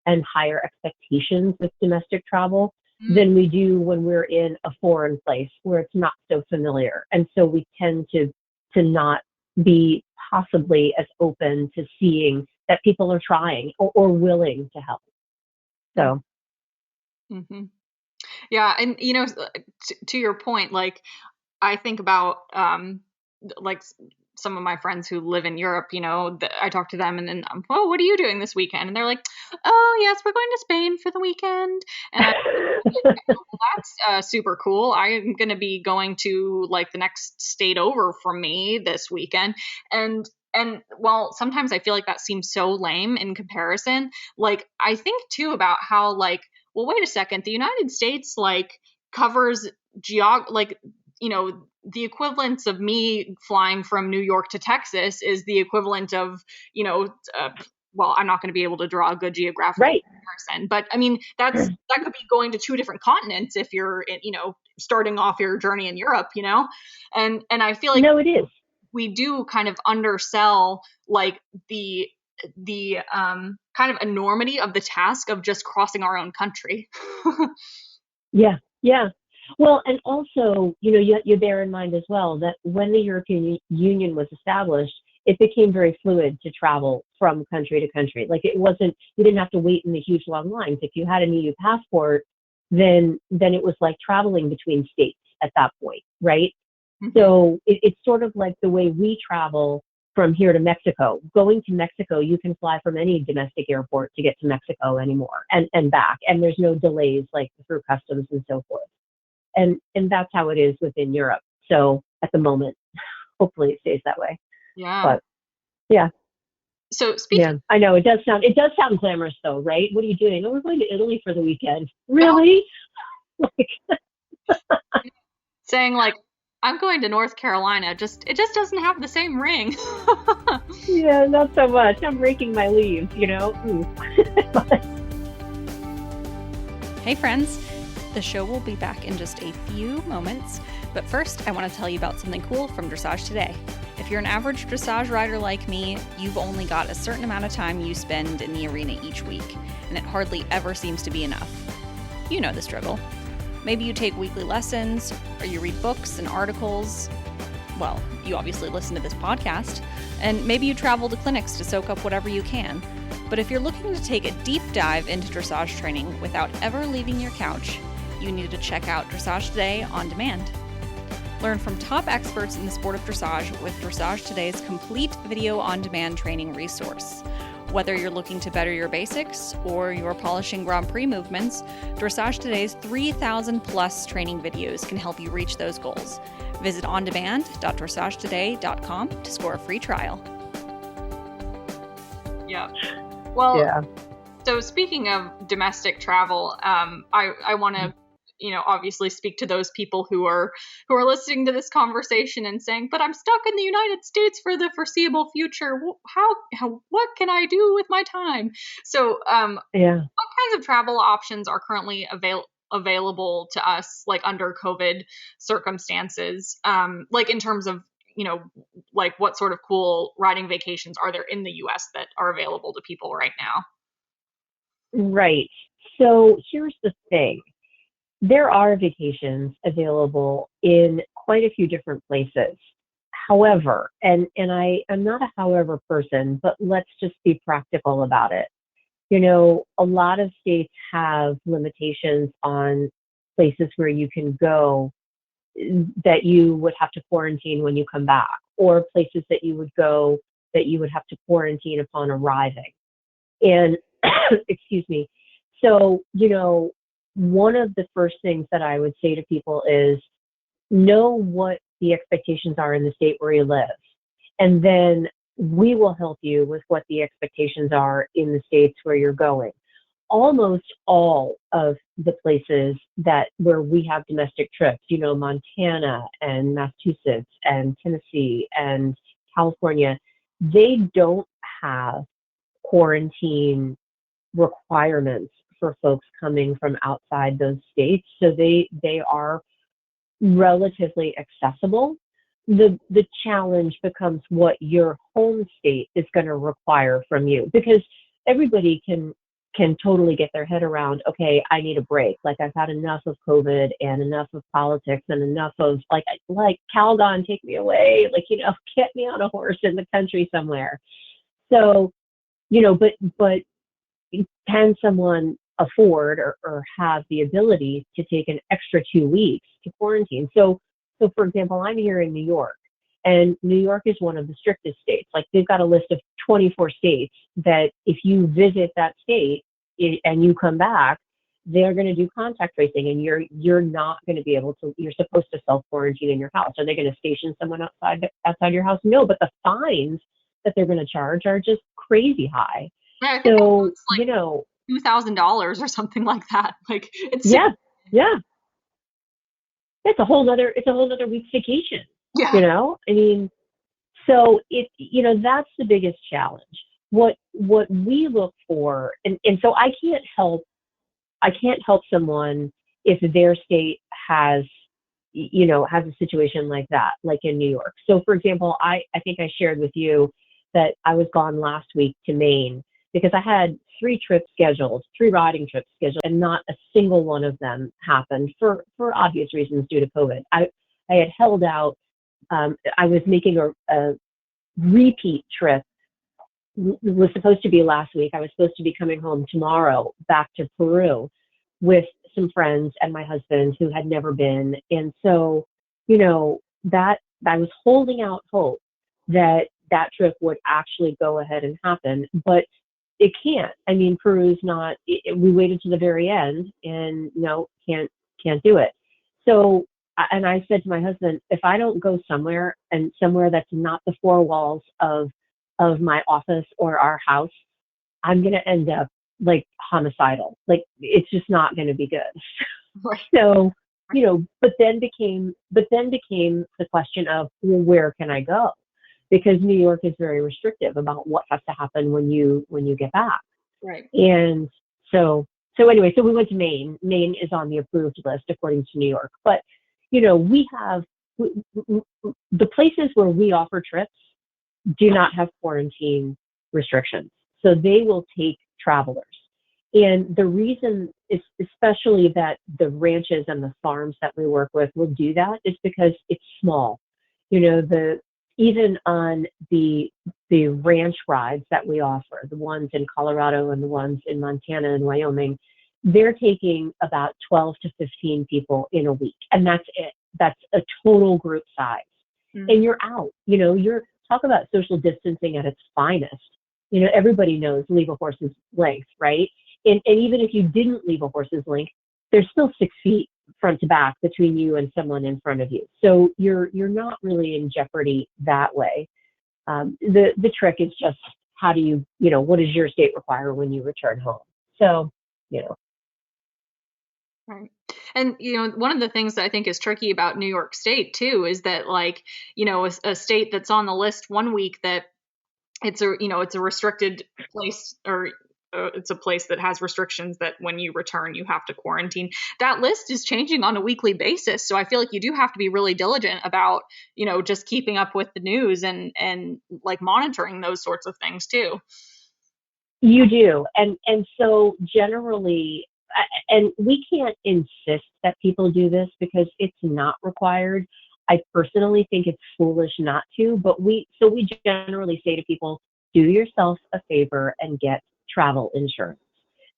C: and higher expectations with domestic travel than we do when we're in a foreign place where it's not so familiar. And so we tend to not be possibly as open to seeing that people are trying or willing to help. So.
D: Mm-hmm. Yeah. And, to your point, like, I think about, like some of my friends who live in Europe, I talk to them and then, oh, what are you doing this weekend? And they're like, oh, yes, we're going to Spain for the weekend. And I'm like, well, that's super cool. I'm going to be going to like the next state over from me this weekend. And while sometimes I feel like that seems so lame in comparison, like I think too about how like, well, wait a second, the United States like covers the equivalence of me flying from New York to Texas is the equivalent of, well, I'm not going to be able to draw a good geographical comparison, but I mean, that could be going to two different continents if you're, starting off your journey in Europe, and I feel like
C: no, it is.
D: We do kind of undersell like the kind of enormity of the task of just crossing our own country.
C: Yeah. Well, and also, you bear in mind as well that when the European Union was established, it became very fluid to travel from country to country. Like you didn't have to wait in the huge long lines. If you had an EU passport, then it was like traveling between states at that point, right? Mm-hmm. So it's sort of like the way we travel from here to Mexico. Going to Mexico, you can fly from any domestic airport to get to Mexico anymore and back. And there's no delays like through customs and so forth. And that's how it is within Europe. So at the moment, hopefully it stays that way.
D: Yeah.
C: But yeah.
D: So speaking,
C: I know it does sound glamorous though, right? What are you doing? Oh, we're going to Italy for the weekend. Really?
D: Saying like, I'm going to North Carolina. It just doesn't have the same ring.
C: Yeah, not so much. I'm raking my leaves,
A: Hey friends, the show will be back in just a few moments, but first I want to tell you about something cool from Dressage Today. If you're an average dressage rider like me, you've only got a certain amount of time you spend in the arena each week, and it hardly ever seems to be enough. You know the struggle. Maybe you take weekly lessons, or you read books and articles. Well, you obviously listen to this podcast, and maybe you travel to clinics to soak up whatever you can. But if you're looking to take a deep dive into dressage training without ever leaving your couch, you need to check out Dressage Today on demand. Learn from top experts in the sport of dressage with Dressage Today's complete video on-demand training resource. Whether you're looking to better your basics or you're polishing Grand Prix movements, Dressage Today's 3,000 plus training videos can help you reach those goals. Visit ondemand.dressagetoday.com to score a free trial.
D: Yeah. Well,
C: Yeah.
D: so speaking of domestic travel, I want to, obviously speak to those people who are listening to this conversation and saying, but I'm stuck in the United States for the foreseeable future. What can I do with my time? So,
C: Yeah.
D: what kinds of travel options are currently available to us, like under COVID circumstances? Like in terms of, like what sort of cool riding vacations are there in the US that are available to people right now?
C: Right. So here's the thing. There are vacations available in quite a few different places. However, and I am not a however person, but let's just be practical about it. A lot of states have limitations on places where you can go that you would have to quarantine when you come back, or places that you would go that you would have to quarantine upon arriving. And excuse me. So, one of the first things that I would say to people is know what the expectations are in the state where you live. And then we will help you with what the expectations are in the states where you're going. Almost all of the places where we have domestic trips, Montana and Massachusetts and Tennessee and California, they don't have quarantine requirements for folks coming from outside those states. So they are relatively accessible. The challenge becomes what your home state is going to require from you, because everybody can totally get their head around, okay, I need a break. Like, I've had enough of COVID and enough of politics and enough of like Calgon, take me away, get me on a horse in the country somewhere. So, but can someone afford or have the ability to take an extra 2 weeks to quarantine? So for example, I'm here in New York, and New York is one of the strictest states. Like, they've got a list of 24 states that if you visit that state and you come back, they're going to do contact tracing, and you're not going to be able to. You're supposed to self-quarantine in your house. Are they going to station someone outside your house? No, but the fines that they're going to charge are just crazy high.
D: Yeah, I think
C: So,
D: like $2,000 or something like that. Like, it's
C: yeah. It's a whole other week's vacation.
D: Yeah.
C: I mean, so that's the biggest challenge. What we look for, and so I can't help someone if their state has a situation like that, like in New York. So for example, I think I shared with you that I was gone last week to Maine because I had 3 riding trips scheduled, and not a single one of them happened for obvious reasons due to COVID. I had held out. I was making a repeat trip. It was supposed to be last week. I was supposed to be coming home tomorrow back to Peru with some friends and my husband who had never been. And so, that I was holding out hope that trip would actually go ahead and happen, but it can't. I mean, Peru's not. We waited to the very end, and no, can't do it. So, and I said to my husband, if I don't go somewhere that's not the 4 walls of my office or our house, I'm going to end up like homicidal. Like, it's just not going to be good.
D: Right.
C: So, but then became the question of, well, where can I go? Because New York is very restrictive about what has to happen when you get back.
D: Right.
C: And so anyway, so we went to Maine. Maine is on the approved list according to New York. But, we have the places where we offer trips do not have quarantine restrictions. So they will take travelers. And the reason is especially that the ranches and the farms that we work with will do that is because it's small. Even on the ranch rides that we offer, the ones in Colorado and the ones in Montana and Wyoming, they're taking about 12 to 15 people in a week. And that's it. That's a total group size. Mm-hmm. And you're out, you're talk about social distancing at its finest. Everybody knows leave a horse's length, right? And even if you didn't leave a horse's length, there's still 6 feet front to back between you and someone in front of you. So you're not really in jeopardy that way. The trick is just how do you, what does your state require when you return home? So,
D: Right. And, one of the things that I think is tricky about New York State too, is that a state that's on the list one week that it's a restricted place, or it's a place that has restrictions that when you return, you have to quarantine. That list is changing on a weekly basis. So I feel like you do have to be really diligent about, just keeping up with the news and like monitoring those sorts of things too.
C: You do. And so generally, and we can't insist that people do this because it's not required. I personally think it's foolish not to, but we generally say to people, do yourself a favor and get travel insurance.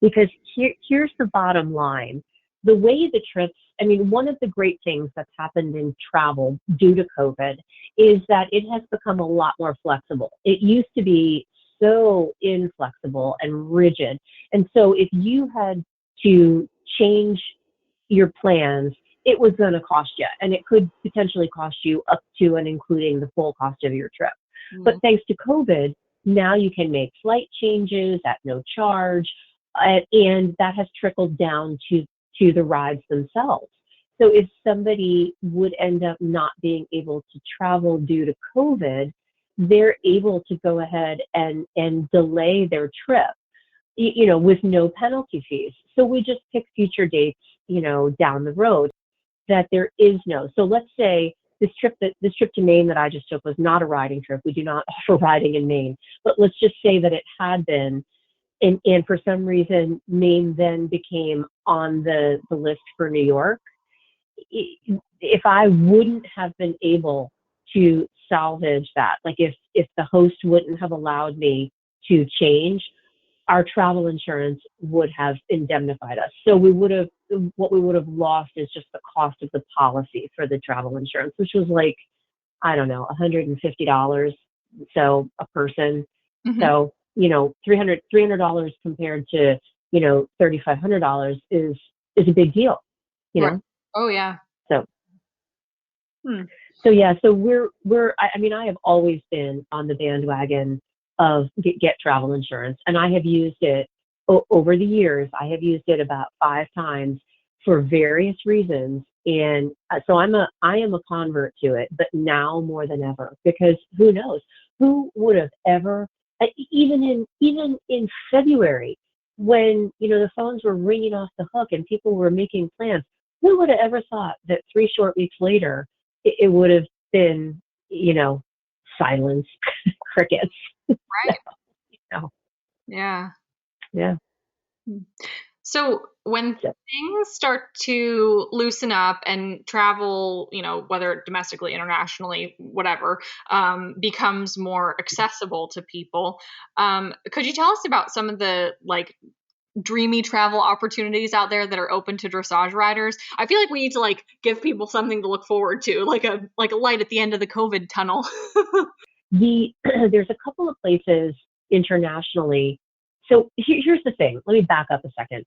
C: Because here's the bottom line. The way the trips, one of the great things that's happened in travel due to COVID is that it has become a lot more flexible. It used to be so inflexible and rigid. And so if you had to change your plans, it was going to cost you, and it could potentially cost you up to and including the full cost of your trip. Mm-hmm. But thanks to COVID, now you can make flight changes at no charge, and that has trickled down to the rides themselves. So if somebody would end up not being able to travel due to COVID, they're able to go ahead and delay their trip, with no penalty fees. So we just pick future dates, down the road that there is no. So let's say this trip to Maine that I just took was not a riding trip. We do not offer riding in Maine, but let's just say that it had been, and for some reason Maine then became on the list for New York. If I wouldn't have been able to salvage that, like if the host wouldn't have allowed me to change, our travel insurance would have indemnified us. So what we would have lost is just the cost of the policy for the travel insurance, which was like, I don't know, $150. So a person. Mm-hmm. So, $300 compared to, $3,500 is a big deal,
D: Right. Oh yeah.
C: So yeah, so I have always been on the bandwagon of get travel insurance, and I have used it over the years. I have used it about 5 times for various reasons, and so I am a convert to it, but now more than ever, because who knows, who would have ever, even in February, when the phones were ringing off the hook and people were making plans, who would have ever thought that 3 short weeks later it would have been, silence, crickets.
D: Right.
C: Yeah.
D: So when things start to loosen up and travel, whether domestically, internationally, whatever, becomes more accessible to people, could you tell us about some of the dreamy travel opportunities out there that are open to dressage riders? I feel like we need to give people something to look forward to, like a light at the end of the COVID tunnel.
C: There's a couple of places internationally. So here's the thing. Let me back up a second.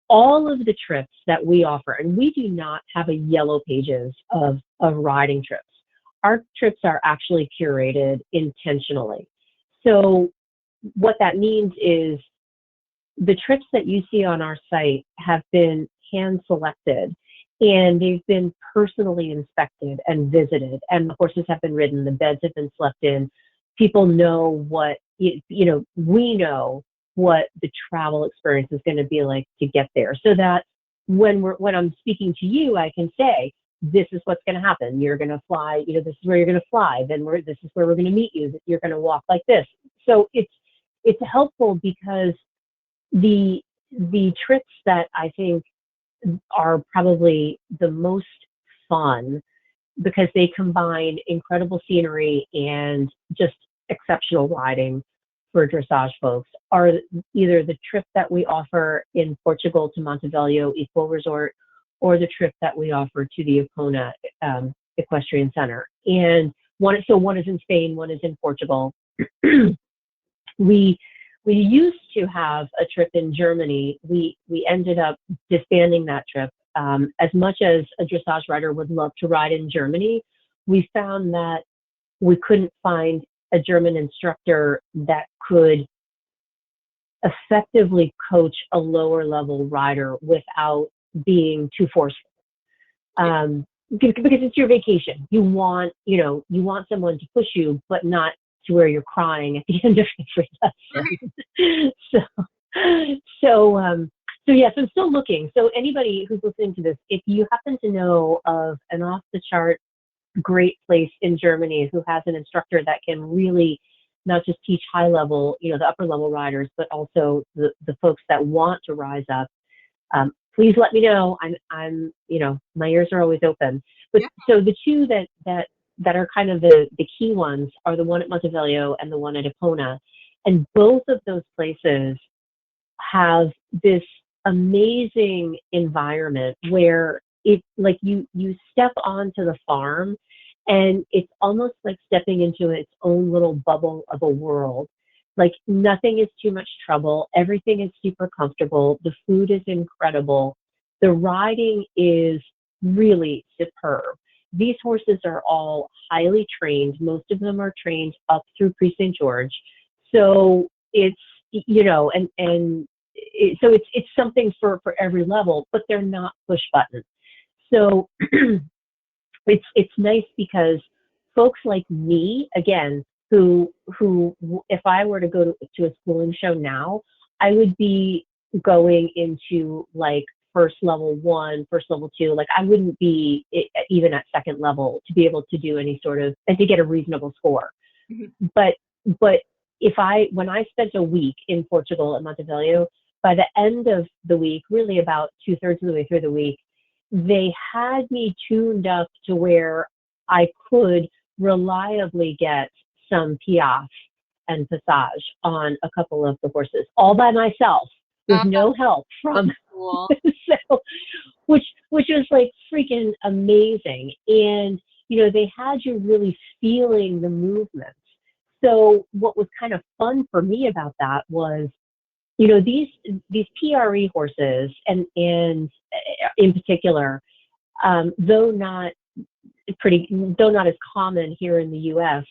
C: All of the trips that we offer, and we do not have a yellow pages of riding trips. Our trips are actually curated intentionally. So what that means is the trips that you see on our site have been hand selected, and they've been personally inspected and visited, and the horses have been ridden, the beds have been slept in. People know what, we know what the travel experience is going to be like to get there, so that when I'm speaking to you, I can say, this is what's going to happen. You're going to fly, this is where you're going to fly. Then this is where we're going to meet you. You're going to walk like this. So it's helpful because the trips that I think are probably the most fun, because they combine incredible scenery and just exceptional riding for dressage folks, are either the trip that we offer in Portugal to Montevideo Equal Resort, or the trip that we offer to the Epona Equestrian Center. And one is in Spain, one is in Portugal. We used to have a trip in Germany. We ended up disbanding that trip. As much as a dressage rider would love to ride in Germany, we found that we couldn't find a German instructor that could effectively coach a lower level rider without being too forceful. Because it's your vacation. You want someone to push you, but not to where you're crying at the end of every lesson. So yes, I'm still looking. So anybody who's listening to this, if you happen to know of an off the chart great place in Germany who has an instructor that can really not just teach high level, the upper level riders, but also the folks that want to rise up, please let me know. I'm my ears are always open. But so the two that are kind of the key ones are the one at Montevideo and the one at Epona. And both of those places have this amazing environment where it's like you step onto the farm and it's almost like stepping into its own little bubble of a world. Like nothing is too much trouble. Everything is super comfortable. The food is incredible. The riding is really superb. These horses are all highly trained. Most of them are trained up through Pre-St. George. So it's, so it's something for every level, but they're not push buttons. So it's nice because folks like me, again, who if I were to go to a schooling show now, I would be going into like first level 1, first level 2. Like I wouldn't be even at second level to be able to do any sort of, and to get a reasonable score. Mm-hmm. But when I spent a week in Portugal at Montevideo, by the end of the week, really about 2/3 of the way through the week, they had me tuned up to where I could reliably get some piaffe and passage on a couple of the horses, all by myself, with no help from,
D: cool.
C: So, which was like freaking amazing. And, they had you really feeling the movements. So what was kind of fun for me about that was, these PRE horses, and in particular, though not as common here in the U.S.,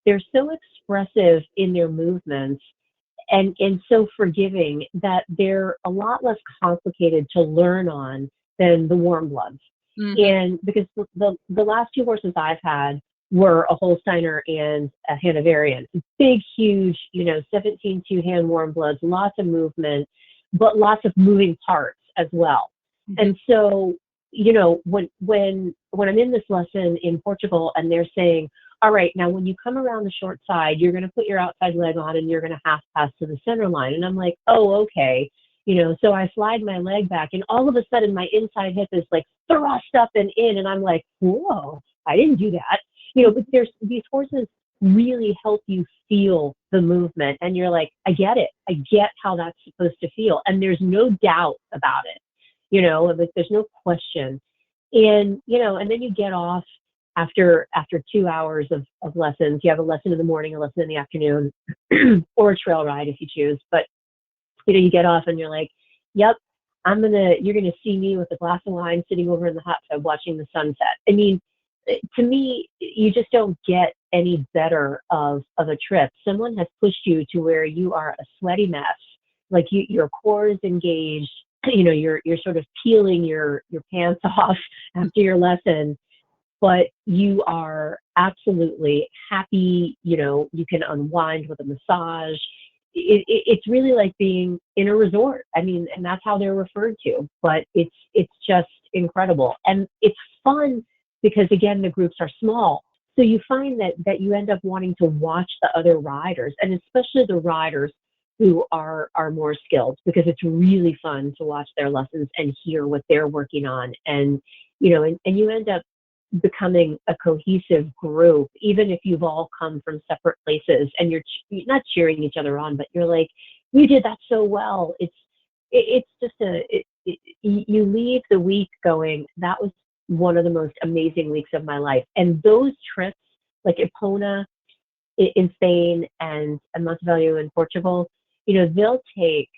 C: they're so expressive in their movements and so forgiving that they're a lot less complicated to learn on than the warm bloods. Mm-hmm. And because the last 2 horses I've had were a Holsteiner and a Hanoverian. Big, huge, 17 two-hand warm bloods, lots of movement, but lots of moving parts as well. Mm-hmm. And so, when I'm in this lesson in Portugal and they're saying, all right, now when you come around the short side, you're going to put your outside leg on and you're going to half pass to the center line. And I'm like, oh, okay. So I slide my leg back and all of a sudden my inside hip is like thrust up and in. And I'm like, whoa, I didn't do that. But these horses really help you feel the movement. And you're like, I get it. I get how that's supposed to feel. And there's no doubt about it. Like there's no question. And, and then you get off after 2 hours of lessons. You have a lesson in the morning, a lesson in the afternoon, or a trail ride if you choose. But, you get off and you're like, yep, you're going to see me with a glass of wine sitting over in the hot tub watching the sunset. I mean, to me, you just don't get any better of a trip. Someone has pushed you to where you are a sweaty mess. Like your core is engaged. You're sort of peeling your pants off after your lesson, but you are absolutely happy. You can unwind with a massage. It's really like being in a resort. I mean, and that's how they're referred to, but it's just incredible. And it's fun because, again, the groups are small. So you find that you end up wanting to watch the other riders, and especially the riders who are more skilled, because it's really fun to watch their lessons and hear what they're working on. And, and you end up becoming a cohesive group, even if you've all come from separate places and you're not cheering each other on, but you're like, you did that so well. It's just you leave the week going, that was one of the most amazing weeks of my life. And those trips, like Epona in Spain and Montevideo in Portugal, they'll take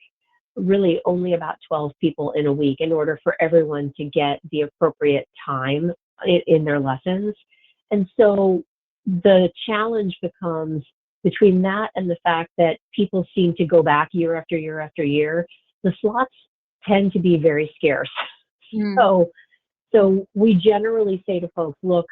C: really only about 12 people in a week in order for everyone to get the appropriate time in their lessons. And so the challenge becomes between that and the fact that people seem to go back year after year after year, the slots tend to be very scarce. So we generally say to folks, look,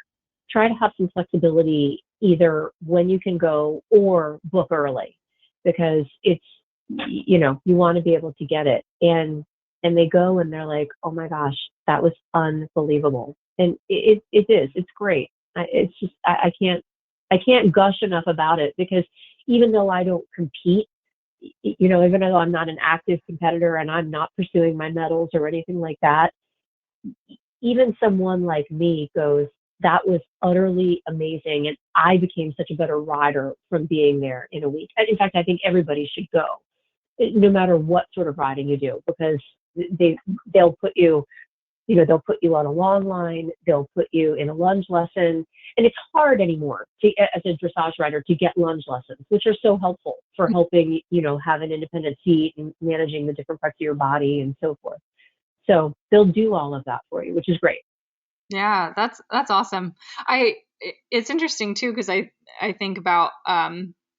C: try to have some flexibility either when you can go or book early, because it's, you want to be able to get it. And they go and they're like, oh my gosh, that was unbelievable. And it is, it's great. It's just, I can't gush enough about it, because even though I don't compete, even though I'm not an active competitor and I'm not pursuing my medals or anything like that, even someone like me goes, that was utterly amazing. And I became such a better rider from being there in a week. And in fact, I think everybody should go, no matter what sort of riding you do, because they'll put you, they'll put you on a long line, they'll put you in a lunge lesson. And it's hard anymore as a dressage rider to get lunge lessons, which are so helpful for helping, have an independent seat and managing the different parts of your body and so forth. So they'll do all of that for you, which is great.
D: Yeah, that's awesome. It's interesting too, because I think about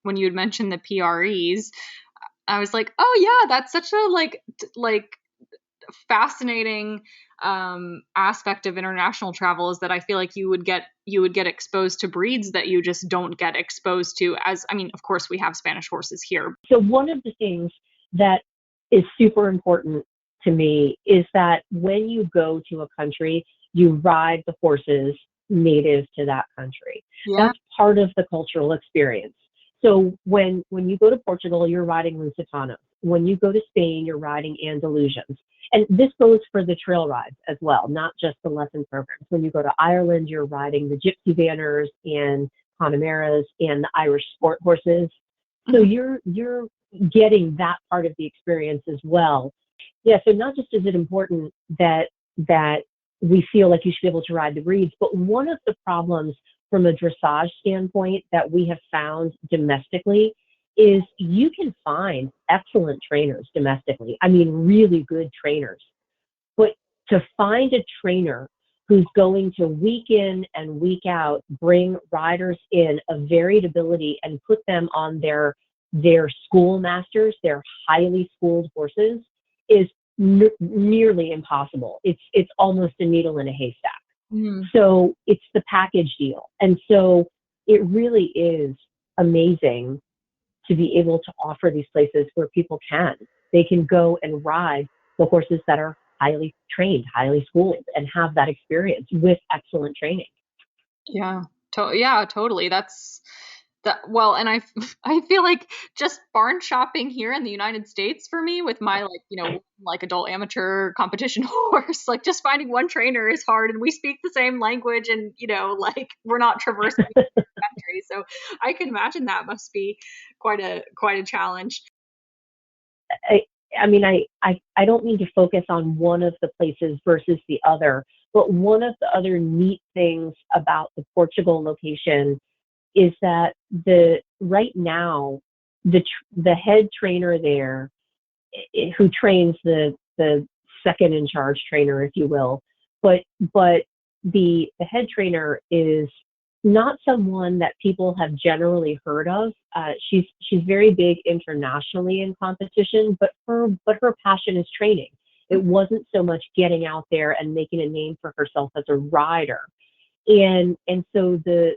D: when you had mentioned the PREs, I was like, oh yeah, that's such a like fascinating aspect of international travel, is that I feel like you would get exposed to breeds that you just don't get exposed to. Of course we have Spanish horses here.
C: So one of the things that is super important to me is that when you go to a country, you ride the horses native to that country.
D: Yeah.
C: That's part of the cultural experience. So when you go to Portugal, you're riding Lusitanos. When you go to Spain, you're riding Andalusians. And this goes for the trail rides as well, not just the lesson programs. When you go to Ireland, you're riding the Gypsy Vanners and Panameras and the Irish sport horses. So you're getting that part of the experience as well. Yeah, so not just is it important that we feel like you should be able to ride the breeds, but one of the problems from a dressage standpoint that we have found domestically is you can find excellent trainers domestically. I mean, really good trainers. But to find a trainer who's going to week in and week out bring riders in of varied ability and put them on their schoolmasters, their highly schooled horses, is nearly impossible. It's almost a needle in a haystack. So it's the package deal. And so it really is amazing to be able to offer these places where people they can go and ride the horses that are highly trained, highly schooled, and have that experience with excellent training.
D: Yeah, totally. That's that. Well, and I feel like just barn shopping here in the United States for me with my like adult amateur competition horse, like just finding one trainer is hard, and we speak the same language, and we're not traversing the country, so I can imagine that must be quite a challenge.
C: I don't mean to focus on one of the places versus the other, but one of the other neat things about the Portugal location is that right now the head trainer there, who trains the second in charge trainer, if you will, but the head trainer is not someone that people have generally heard of. She's very big internationally in competition, but her passion is training. It wasn't so much getting out there and making a name for herself as a rider. And so the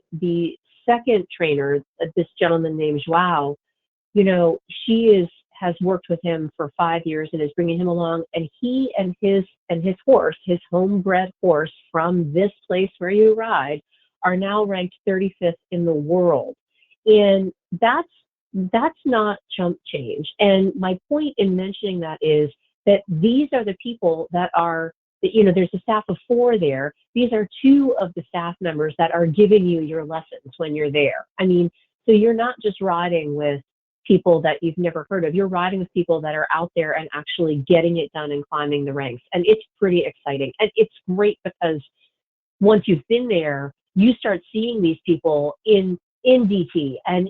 C: second trainer, this gentleman named João, she has worked with him for 5 years and is bringing him along. And he and his horse, his homebred horse from this place where you ride, are now ranked 35th in the world. And that's not chump change. And my point in mentioning that is that these are the people that are, there's a staff of 4 there. These are 2 of the staff members that are giving you your lessons when you're there. I mean, so you're not just riding with people that you've never heard of. You're riding with people that are out there and actually getting it done and climbing the ranks. And it's pretty exciting. And it's great because once you've been there, you start seeing these people in DT and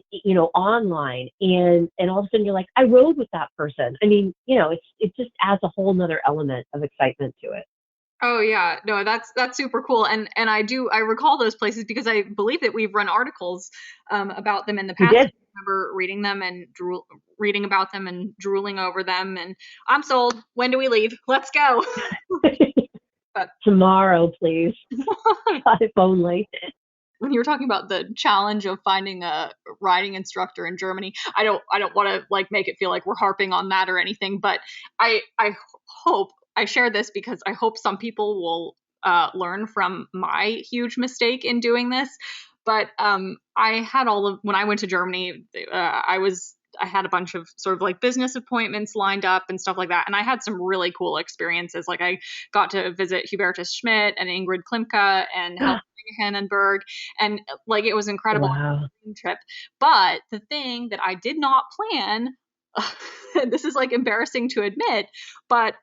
C: online, and all of a sudden you're like, I rode with that person. I mean, it just adds a whole nother element of excitement to it.
D: Oh yeah, no, that's super cool, and I recall those places because I believe that we've run articles about them in the
C: We
D: past.
C: did.
D: I remember reading them and reading about them and drooling over them, and I'm sold. When do we leave? Let's go. But
C: Tomorrow, please. If only.
D: when you were talking about the challenge of finding a riding instructor in Germany, I don't want to like make it feel like we're harping on that or anything, but I hope I share this because I hope some people will learn from my huge mistake in doing this. But I had when I went to Germany, I had a bunch of sort of like business appointments lined up and stuff like that. And I had some really cool experiences. Like I got to visit Hubertus Schmidt and Ingrid Klimke and Helga Hannenberg. And like it was incredible
C: Wow.
D: trip. But the thing that I did not plan, this is like embarrassing to admit, but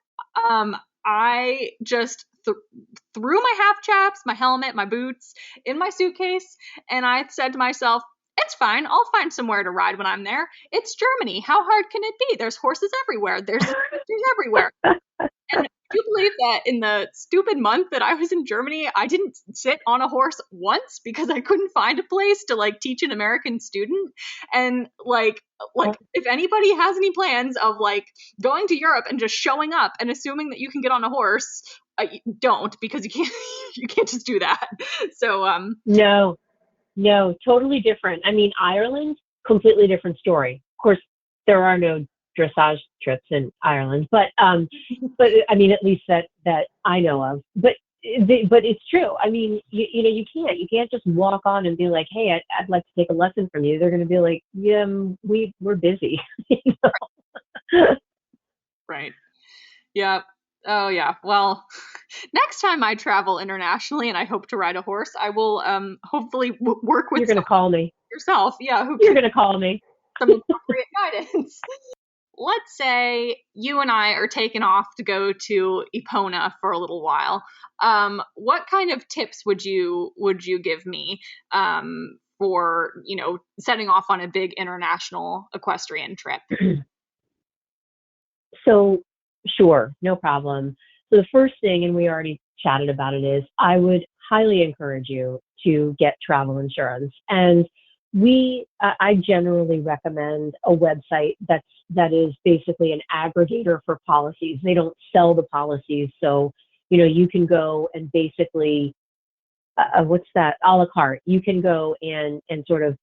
D: I just threw my half chaps, my helmet, my boots in my suitcase, and I said to myself, it's fine. I'll find somewhere to ride when I'm there. It's Germany. How hard can it be? There's horses everywhere. There's everywhere. And do you believe that in the stupid month that I was in Germany, I didn't sit on a horse once because I couldn't find a place to like teach an American student? And like if anybody has any plans of like going to Europe and just showing up and assuming that you can get on a horse, don't, because you can't just do that. So
C: No, totally different. I mean, Ireland, completely different story. Of course, there are no dressage trips in Ireland, but I mean, at least that I know of. But it's true. I mean, you can't just walk on and be like, hey, I'd like to take a lesson from you. They're going to be like, yeah, we're busy. You know?
D: Right. Yeah. Oh yeah. Well, next time I travel internationally and I hope to ride a horse, I will hopefully work with.
C: You're going to call me
D: yourself. Yeah.
C: You're going to call me.
D: Some appropriate guidance. Let's say you and I are taken off to go to Epona for a little while. What kind of tips would you give me for setting off on a big international equestrian trip?
C: So, sure, no problem. So the first thing, and we already chatted about it, is I would highly encourage you to get travel insurance. And I generally recommend a website that is basically an aggregator for policies. They don't sell the policies, so you can go and basically what's that, a la carte. You can go and sort of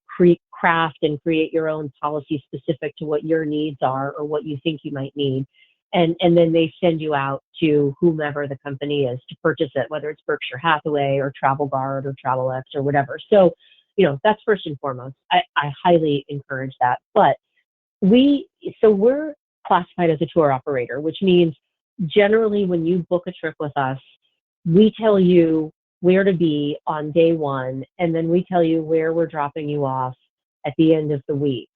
C: craft and create your own policy specific to what your needs are or what you think you might need. And then they send you out to whomever the company is to purchase it, whether it's Berkshire Hathaway or Travel Guard or TravelX or whatever. So, that's first and foremost. I highly encourage that. But we're classified as a tour operator, which means generally when you book a trip with us, we tell you where to be on day one, and then we tell you where we're dropping you off at the end of the week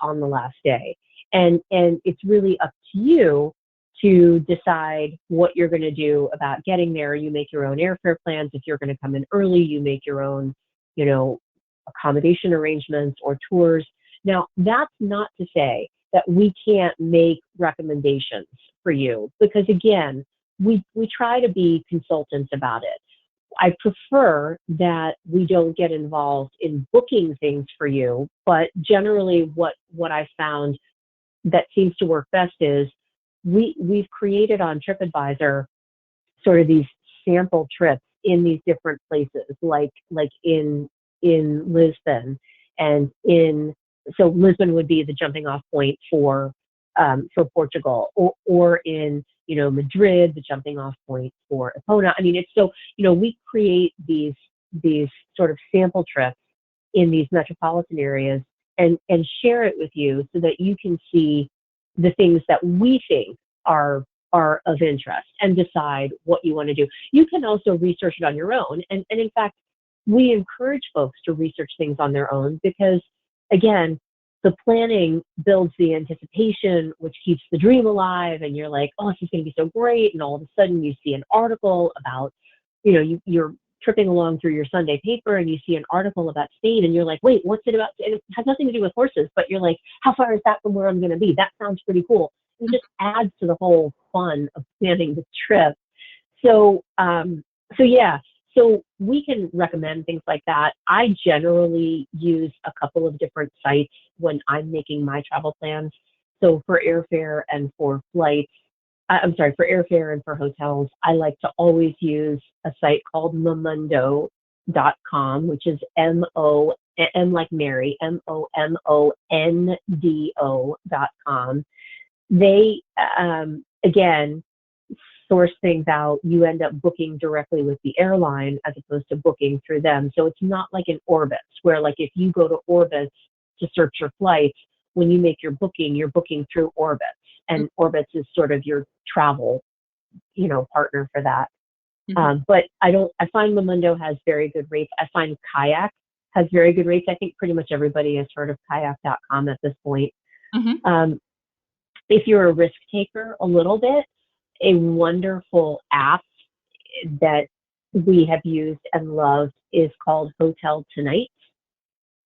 C: on the last day. And it's really up to you to decide what you're going to do about getting there. You make your own airfare plans. If you're going to come in early, you make your own, accommodation arrangements or tours. Now, that's not to say that we can't make recommendations for you, because again, we try to be consultants about it. I prefer that we don't get involved in booking things for you, but generally what I found that seems to work best is we've created on TripAdvisor sort of these sample trips in these different places, like in Lisbon, and so Lisbon would be the jumping off point for Portugal, or in Madrid, the jumping off point for Epona. I mean, it's so we create these sort of sample trips in these metropolitan areas and share it with you so that you can see the things that we think are of interest and decide what you want to do. You can also research it on your own, and in fact, we encourage folks to research things on their own because, again, the planning builds the anticipation, which keeps the dream alive. And you're like, oh, this is going to be so great. And all of a sudden you see an article about, you're tripping along through your Sunday paper and you see an article about Spain and you're like, wait, what's it about? And it has nothing to do with horses, but you're like, how far is that from where I'm going to be? That sounds pretty cool. It just adds to the whole fun of planning the trip. Yeah, so we can recommend things like that. I generally use a couple of different sites when I'm making my travel plans. So for airfare and for flights, I'm sorry, for airfare and for hotels, I like to always use a site called momondo.com, which is M like Mary, MOMONDO.com. They, again, source things out. You end up booking directly with the airline as opposed to booking through them. So it's not like an Orbitz, where like if you go to Orbitz to search your flights, when you make your booking, you're booking through Orbitz, and Orbitz is sort of your travel, partner for that. But I find Momondo has very good rates. I find Kayak has very good rates. I think pretty much everybody has heard of kayak.com at this point. If you're a risk taker a little bit, a wonderful app that we have used and loved is called Hotel Tonight,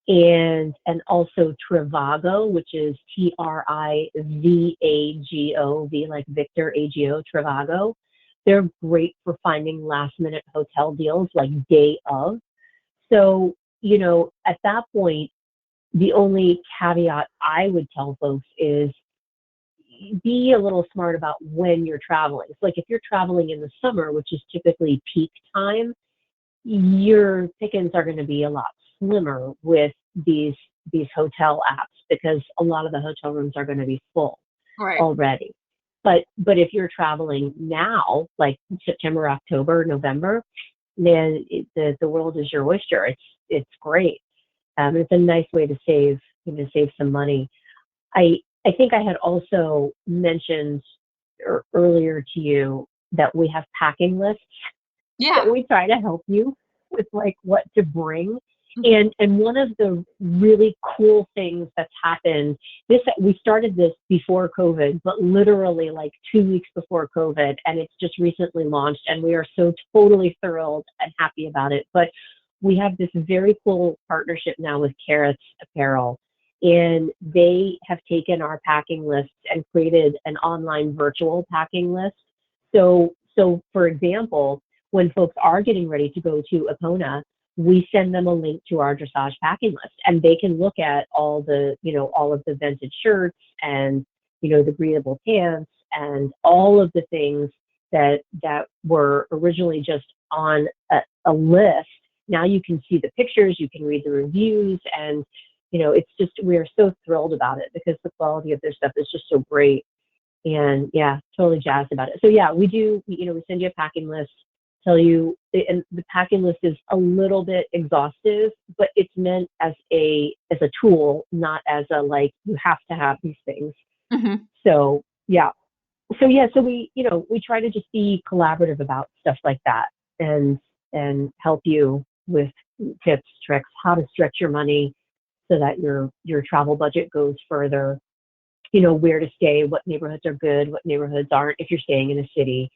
C: and also Trivago, which is Trivago, V like Victor, AGO, Trivago. They're great for finding last minute hotel deals like day of. So, at that point, the only caveat I would tell folks is be a little smart about when you're traveling. So like if you're traveling in the summer, which is typically peak time, your pickings are going to be a lot slimmer with these hotel apps because a lot of the hotel rooms are going to be full already. But if you're traveling now, like September, October, November, then the world is your oyster. It's great. It's a nice way to save some money. I think I had also mentioned earlier to you that we have packing lists.
D: Yeah.
C: That we try to help you with like what to bring. And one of the really cool things that's happened, we started this before COVID, but literally like 2 weeks before COVID, and it's just recently launched, and we are so totally thrilled and happy about it. But we have this very cool partnership now with Carrots Apparel, and they have taken our packing lists and created an online virtual packing list. So for example, when folks are getting ready to go to Epona, we send them a link to our dressage packing list, and they can look at all of the vented shirts and, the breathable pants and all of the things that were originally just on a list. Now you can see the pictures, you can read the reviews, and, it's just, we are so thrilled about it because the quality of their stuff is just so great. And yeah, totally jazzed about it. So yeah, we do, we send you a packing list, tell you, and the packing list is a little bit exhaustive, but it's meant as a tool, not as a, like, you have to have these things. So yeah. So we, we try to just be collaborative about stuff like that and help you with tips, tricks, how to stretch your money so that your travel budget goes further, where to stay, what neighborhoods are good, what neighborhoods aren't, if you're staying in a city,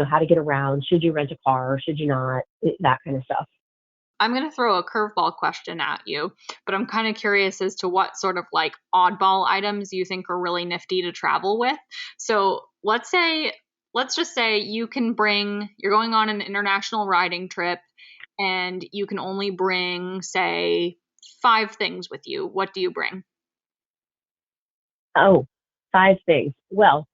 C: how to get around, should you rent a car, should you not, that kind of stuff.
D: I'm going to throw a curveball question at you, but I'm kind of curious as to what sort of like oddball items you think are really nifty to travel with. So let's just say you're going on an international riding trip and you can only bring, say, 5 things with you. What do you bring?
C: Oh, 5 things. Well,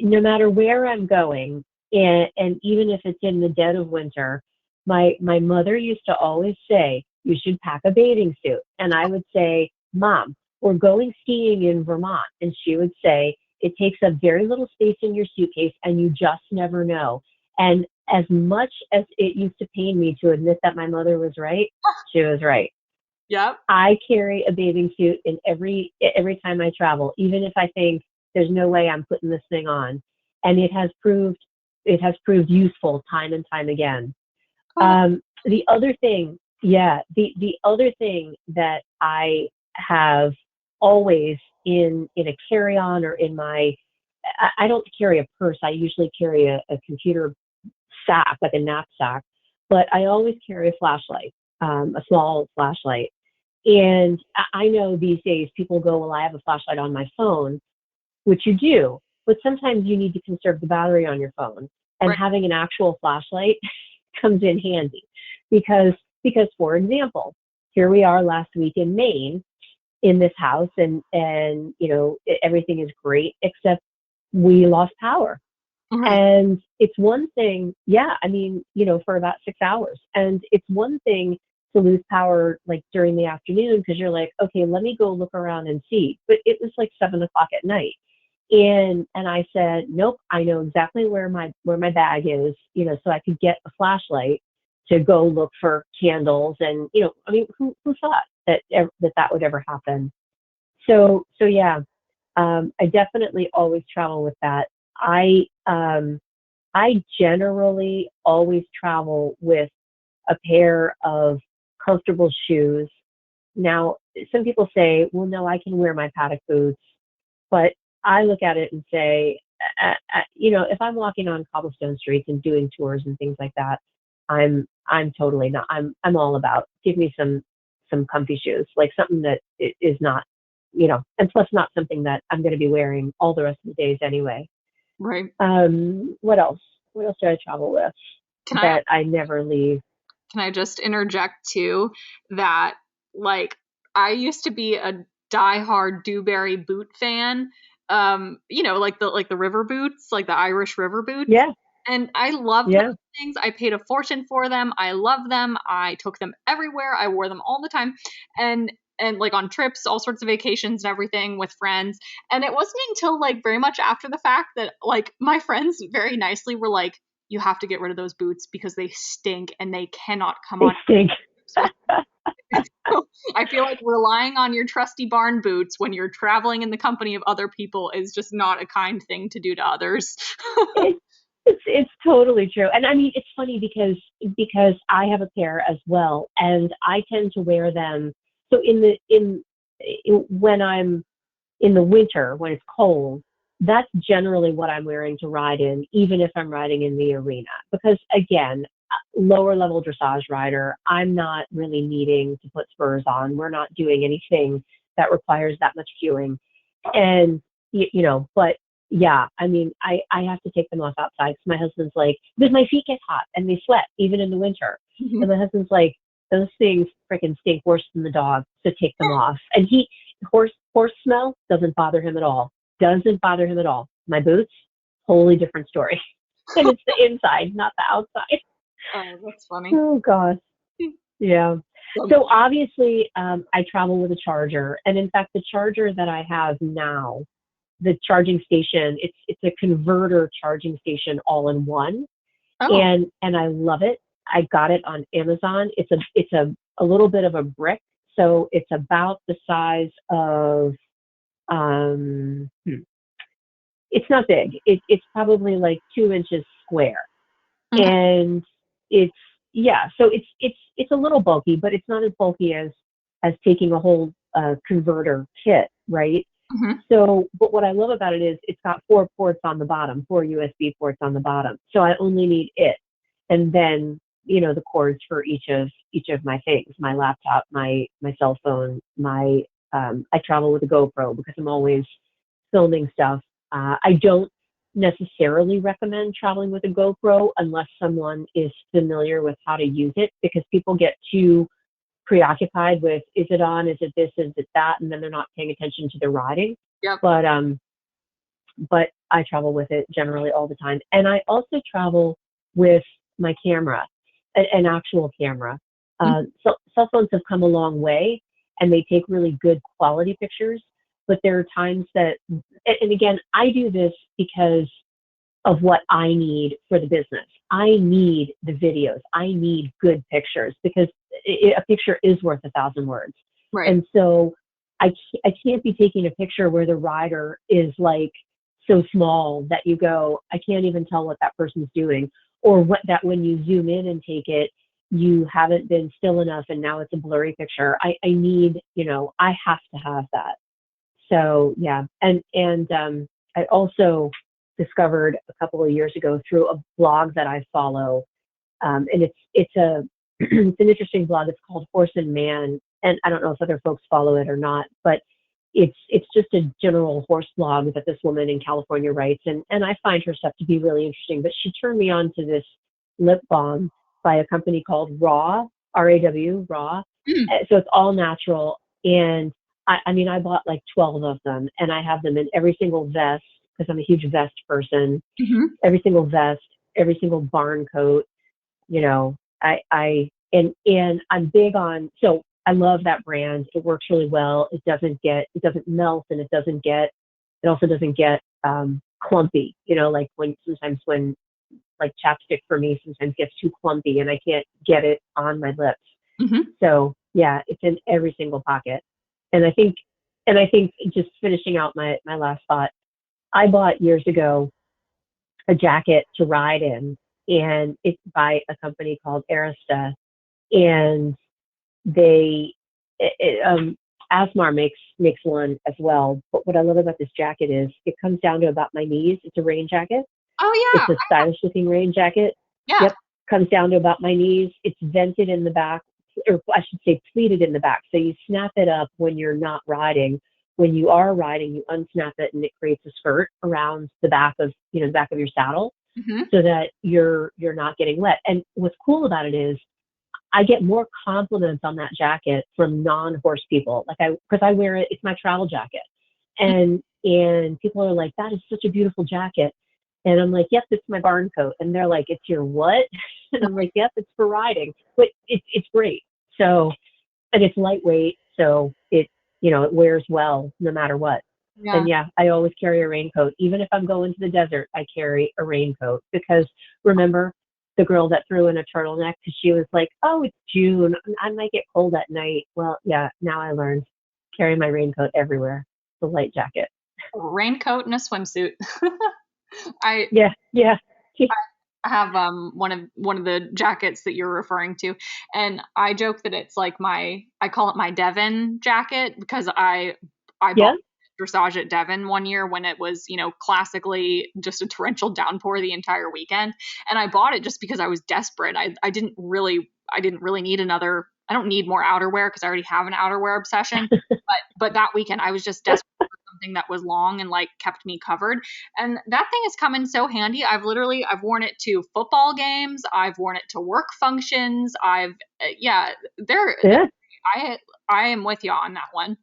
C: no matter where I'm going, and even if it's in the dead of winter, my mother used to always say, you should pack a bathing suit. And I would say, Mom, we're going skiing in Vermont. And she would say, it takes up very little space in your suitcase and you just never know. And as much as it used to pain me to admit that my mother was right, she was right.
D: Yep.
C: I carry a bathing suit in every time I travel, even if I think there's no way I'm putting this thing on. And it has proved useful time and time again. The other thing that I have always in a carry-on or in I don't carry a purse. I usually carry a computer sack, like a knapsack, but I always carry a flashlight, a small flashlight. And I know these days people go, well, I have a flashlight on my phone, which you do, but sometimes you need to conserve the battery on your phone. And
D: Right.
C: having an actual flashlight comes in handy because, for example, here we are last week in Maine in this house, and everything is great except we lost power.
D: Right.
C: And it's one thing, for about 6 hours. And it's one thing to lose power like during the afternoon because you're like, okay, let me go look around and see. But it was like 7 o'clock at night. And I said, nope, I know exactly where my bag is, so I could get a flashlight to go look for candles. And, who thought that would ever happen? So yeah, I definitely always travel with that. I generally always travel with a pair of comfortable shoes. Now, some people say, well, no, I can wear my paddock boots, but I look at it and say, if I'm walking on cobblestone streets and doing tours and things like that, I'm totally not. I'm all about give me some comfy shoes, like something that is not, and plus not something that I'm going to be wearing all the rest of the days anyway.
D: Right.
C: What else? What else do I travel with I never leave?
D: Can I just interject too that like I used to be a diehard Dewberry boot fan. Like the river boots, like the Irish river boots.
C: Yeah.
D: And I love
C: Yeah.
D: those things. I paid a fortune for them. I love them. I took them everywhere. I wore them all the time. And like on trips, all sorts of vacations and everything with friends. And it wasn't until like very much after the fact that like my friends very nicely were like, you have to get rid of those boots because they stink and they cannot come
C: They
D: on.
C: stink.
D: So I feel like relying on your trusty barn boots when you're traveling in the company of other people is just not a kind thing to do to others.
C: It's totally true. And I mean, it's funny because I have a pair as well, and I tend to wear them. So when I'm in the winter, when it's cold, that's generally what I'm wearing to ride in, even if I'm riding in the arena. Because again, lower level dressage rider, I'm not really needing to put spurs on. We're not doing anything that requires that much cueing. And, but yeah, I mean, I have to take them off outside because my husband's like, because my feet get hot and they sweat even in the winter.
D: Mhm.
C: And my husband's like, those things freaking stink worse than the dog, so take them off. And horse smell doesn't bother him at all. Doesn't bother him at all. My boots, totally different story. And it's the inside, not the outside.
D: Oh, that's funny.
C: Oh gosh. Yeah. So obviously, I travel with a charger, and in fact, the charger that I have now, the charging station, it's a converter charging station all in one,
D: Oh.
C: and I love it. I got it on Amazon. It's a little bit of a brick, so it's about the size of it's not big. It's probably like 2 inches square,
D: Okay.
C: and so it's a little bulky, but it's not as bulky as taking a whole converter kit, right?
D: Mm-hmm.
C: So, but what I love about it is it's got 4 ports on the bottom, 4 USB ports on the bottom. So I only need it, and then the cords for each of my things, my laptop, my cell phone, I travel with a GoPro because I'm always filming stuff. I don't necessarily recommend traveling with a GoPro unless someone is familiar with how to use it, because people get too preoccupied with, is it on, is it this, is it that, and then they're not paying attention to their riding.
D: Yep.
C: But I travel with it generally all the time. And I also travel with my camera, an actual camera. So cell phones have come a long way and they take really good quality pictures, but there are times that, and again, I do this because of what I need for the business. I need the videos. I need good pictures because a picture is worth 1,000 words.
D: Right.
C: And so I can't be taking a picture where the rider is like so small that you go, I can't even tell what that person's doing, or that when you zoom in and take it, you haven't been still enough and now it's a blurry picture. I need, I have to have that. So yeah. And I also discovered a couple of years ago through a blog that I follow. And it's an interesting blog. It's called Horse and Man. And I don't know if other folks follow it or not, but it's just a general horse blog that this woman in California writes, and I find her stuff to be really interesting. But she turned me on to this lip balm by a company called Raw, R-A-W, Raw.
D: Mm.
C: So it's all natural, and I mean, I bought like 12 of them, and I have them in every single vest because I'm a huge vest person.
D: Mm-hmm.
C: Every single vest, every single barn coat, you know, and I'm big on, so I love that brand. It works really well. It doesn't melt, and it also doesn't get clumpy, you know, like sometimes when like chapstick for me sometimes gets too clumpy and I can't get it on my lips.
D: Mm-hmm.
C: So yeah, it's in every single pocket. And I think just finishing out my last thought, I bought years ago a jacket to ride in, and it's by a company called Arista, and they Asmar makes one as well. But what I love about this jacket is it comes down to about my knees. It's a rain jacket.
D: Oh yeah.
C: It's a stylish looking rain jacket.
D: Yeah.
C: Yep. Comes down to about my knees. It's vented in the back, or I should say pleated in the back. So you snap it up when you're not riding. When you are riding, you unsnap it and it creates a skirt around the back of, the back of your saddle,
D: Mm-hmm.
C: so that you're not getting wet. And what's cool about it is I get more compliments on that jacket from non-horse people. Because I wear it, it's my travel jacket. And people are like, that is such a beautiful jacket. And I'm like, yep, it's my barn coat. And they're like, it's your what? And I'm like, yep, it's for riding. But it's great. So, and it's lightweight. So it wears well no matter what.
D: Yeah.
C: And yeah, I always carry a raincoat. Even if I'm going to the desert, I carry a raincoat. Because remember the girl that threw in a turtleneck because she was like, oh, it's June, I might get cold at night. Well, yeah, now I learned, carry my raincoat everywhere. The light jacket.
D: Raincoat and a swimsuit.
C: Yeah.
D: I have one of the jackets that you're referring to, and I joke that it's like I call it my Devon jacket because I bought dressage at Devon one year when it was, classically just a torrential downpour the entire weekend, and I bought it just because I was desperate. I didn't really need another. I don't need more outerwear because I already have an outerwear obsession. but that weekend I was just desperate for something that was long and like kept me covered. And that thing has come in so handy. I've worn it to football games. I've worn it to work functions. I am with you on that one.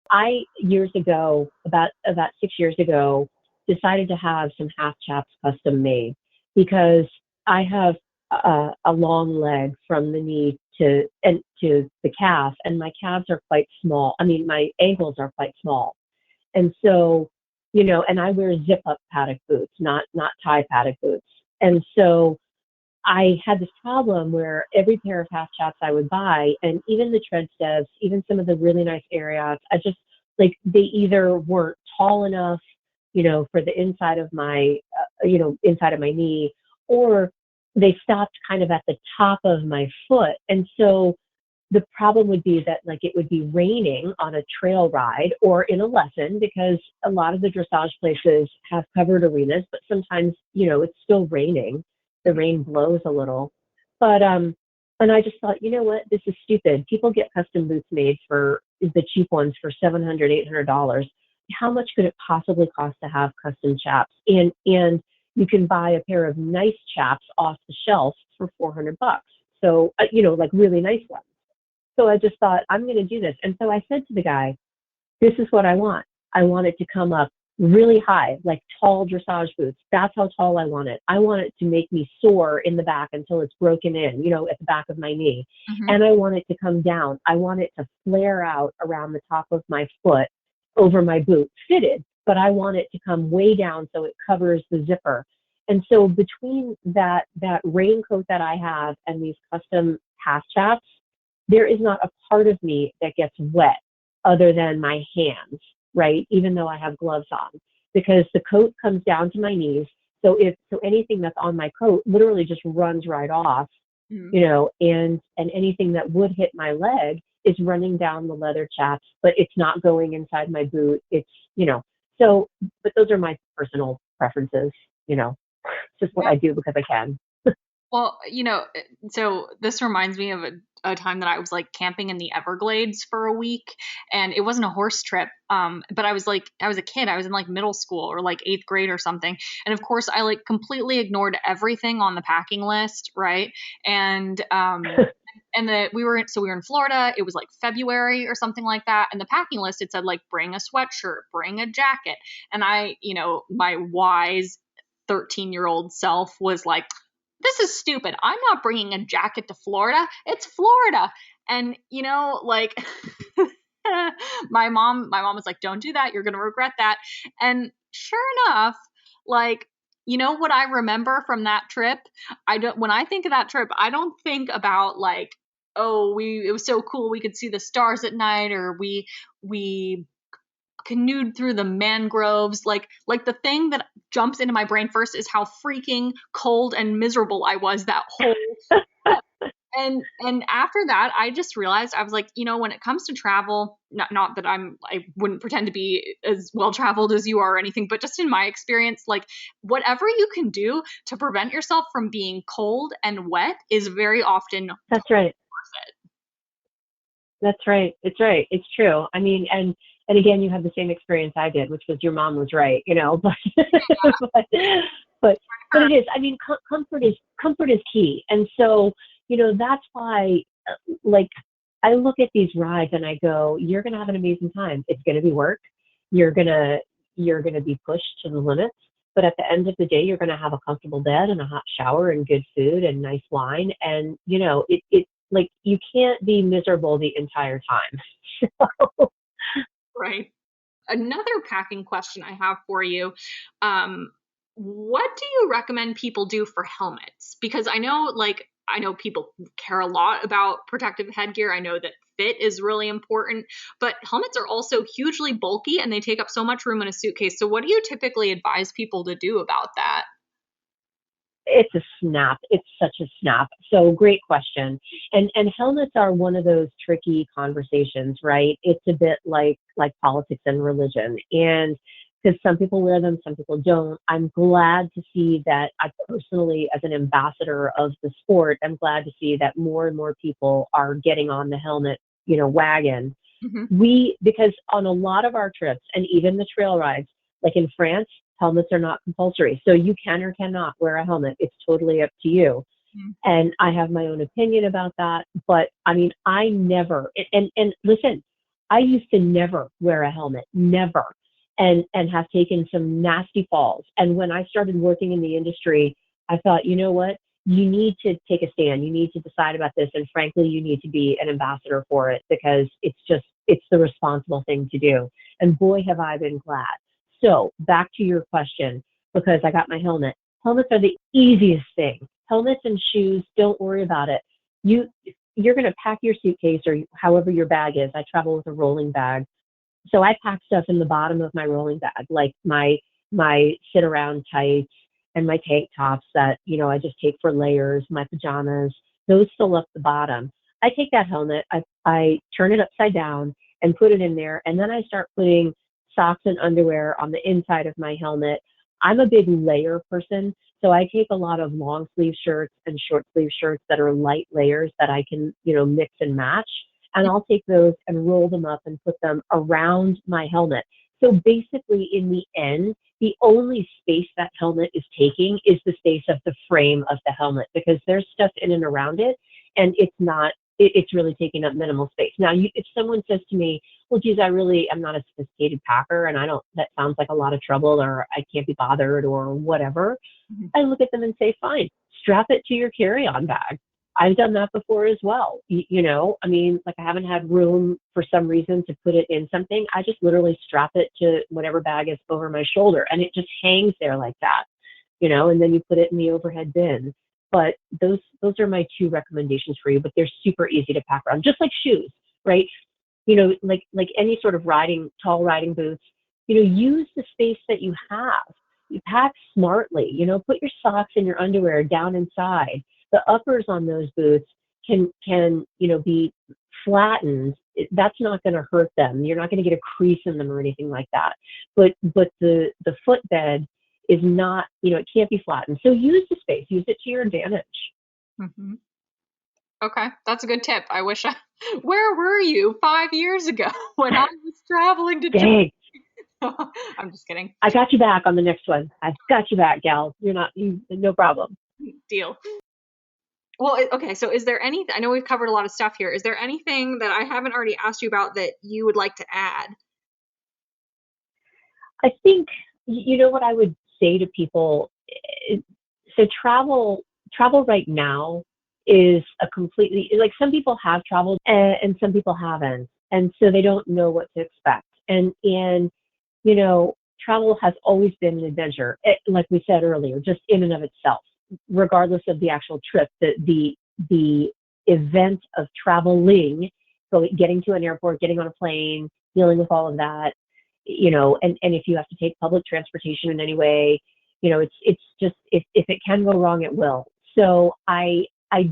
C: I years ago, about 6 years ago, decided to have some half chaps custom made because I have a long leg from the knee to the calf, and my calves are quite small. I mean, my ankles are quite small, and so and I wear zip up paddock boots, not tie paddock boots, and so I had this problem where every pair of half chaps I would buy, and even the tread steps, even some of the really nice Ariats, I just they either weren't tall enough, for the inside of my, inside of my knee, or they stopped kind of at the top of my foot. And so the problem would be that it would be raining on a trail ride or in a lesson, because a lot of the dressage places have covered arenas, but sometimes, it's still raining. The rain blows a little, but, and I just thought, you know what, this is stupid. People get custom boots made for the cheap ones for $700, $800. How much could it possibly cost to have custom chaps? And you can buy a pair of nice chaps off the shelf for $400. So, really nice ones. So I just thought, I'm going to do this. And so I said to the guy, this is what I want. I want it to come up really high, like tall dressage boots. That's how tall I want it. I want it to make me soar in the back until it's broken in, at the back of my knee.
D: Mm-hmm.
C: And I want it to come down. I want it to flare out around the top of my foot over my boot, fitted, but I want it to come way down so it covers the zipper. And so between that raincoat that I have and these custom half chaps, there is not a part of me that gets wet other than my hands, right? Even though I have gloves on, because the coat comes down to my knees. So anything that's on my coat literally just runs right off, and anything that would hit my leg is running down the leather chaps, but it's not going inside my boot. It's, so, but those are my personal preferences, it's just what I do because I can.
D: Well, so this reminds me of a time that I was like camping in the Everglades for a week, and it wasn't a horse trip. But I was a kid. I was in like middle school or like 8th grade or something. And of course I like completely ignored everything on the packing list. Right. And, we were in Florida. It was like February or something like that. And the packing list, it said like, bring a sweatshirt, bring a jacket. And my wise 13-year-old self was like, this is stupid. I'm not bringing a jacket to Florida. It's Florida. And, like my mom was like, don't do that. You're going to regret that. And sure enough, like, what I remember from that trip? When I think of that trip, I don't think about like, oh, it was so cool. We could see the stars at night, or we canoed through the mangroves. Like the thing that jumps into my brain first is how freaking cold and miserable I was that whole and after that, I just realized, I was like, when it comes to travel, not that I wouldn't pretend to be as well traveled as you are or anything, but just in my experience, like whatever you can do to prevent yourself from being cold and wet is very often
C: That's right.
D: worth it.
C: That's right. It's right. It's true. I mean, and again, you have the same experience I did, which was your mom was right, but it is, I mean, comfort is key. And so, that's why, like, I look at these rides and I go, you're going to have an amazing time. It's going to be work. You're going to be pushed to the limits. But at the end of the day, you're going to have a comfortable bed and a hot shower and good food and nice wine. And, it's like, you can't be miserable the entire time. So.
D: Right. Another packing question I have for you. What do you recommend people do for helmets? Because I know people care a lot about protective headgear. I know that fit is really important, but helmets are also hugely bulky and they take up so much room in a suitcase. So what do you typically advise people to do about that?
C: It's a snap. It's such a snap. So great question. And helmets are one of those tricky conversations, right? It's a bit like politics and religion. And because some people wear them, some people don't. I'm glad to see that I personally, as an ambassador of the sport, I'm glad to see that more and more people are getting on the helmet, wagon. Mm-hmm. Because on a lot of our trips and even the trail rides, like in France, helmets are not compulsory. So you can or cannot wear a helmet. It's totally up to you. Mm-hmm. And I have my own opinion about that. But I mean, I never, and listen, I used to never wear a helmet, never. And have taken some nasty falls. And when I started working in the industry, I thought, you know what? You need to take a stand. You need to decide about this. And frankly, you need to be an ambassador for it, because it's the responsible thing to do. And boy, have I been glad. So back to your question, because I got my helmet. Helmets are the easiest thing. Helmets and shoes, don't worry about it. You're going to pack your suitcase or however your bag is. I travel with a rolling bag. So I pack stuff in the bottom of my rolling bag, like my sit around tights and my tank tops that, I just take for layers, my pajamas, those fill up the bottom. I take that helmet, I turn it upside down and put it in there. And then I start putting socks and underwear on the inside of my helmet. I'm a big layer person. So I take a lot of long sleeve shirts and short sleeve shirts that are light layers that I can, mix and match. And I'll take those and roll them up and put them around my helmet. So basically, in the end, the only space that helmet is taking is the space of the frame of the helmet, because there's stuff in and around it, and it's really taking up minimal space. Now, if someone says to me, well, geez, I'm not a sophisticated packer, and that sounds like a lot of trouble, or I can't be bothered, or whatever, mm-hmm. I look at them and say, fine, strap it to your carry-on bag. I've done that before as well. I mean, like I haven't had room for some reason to put it in something. I just literally strap it to whatever bag is over my shoulder, and it just hangs there like that, and then you put it in the overhead bin. But those are my 2 recommendations for you, but they're super easy to pack around, just like shoes, right? Like any sort of tall riding boots, use the space that you have. You pack smartly, put your socks and your underwear down inside. The uppers on those boots can be flattened. That's not going to hurt them. You're not going to get a crease in them or anything like that. But the footbed is not, it can't be flattened. So use the space, use it to your advantage.
D: Mm-hmm. Okay, that's a good tip. Where were you 5 years ago when I was traveling to
C: Dang.
D: I'm just kidding.
C: I got you back on the next one. I've got you back, gal. No problem.
D: Deal. Well, okay, so is there anything, I know we've covered a lot of stuff here. Is there anything that I haven't already asked you about that you would like to add?
C: I think, what I would say to people, so travel right now is a completely, like, some people have traveled and some people haven't. And so they don't know what to expect. And travel has always been an adventure, like we said earlier, just in and of itself, regardless of the actual trip. The event of traveling, so getting to an airport, getting on a plane, dealing with all of that, and if you have to take public transportation in any way, it's just, if it can go wrong, it will. So I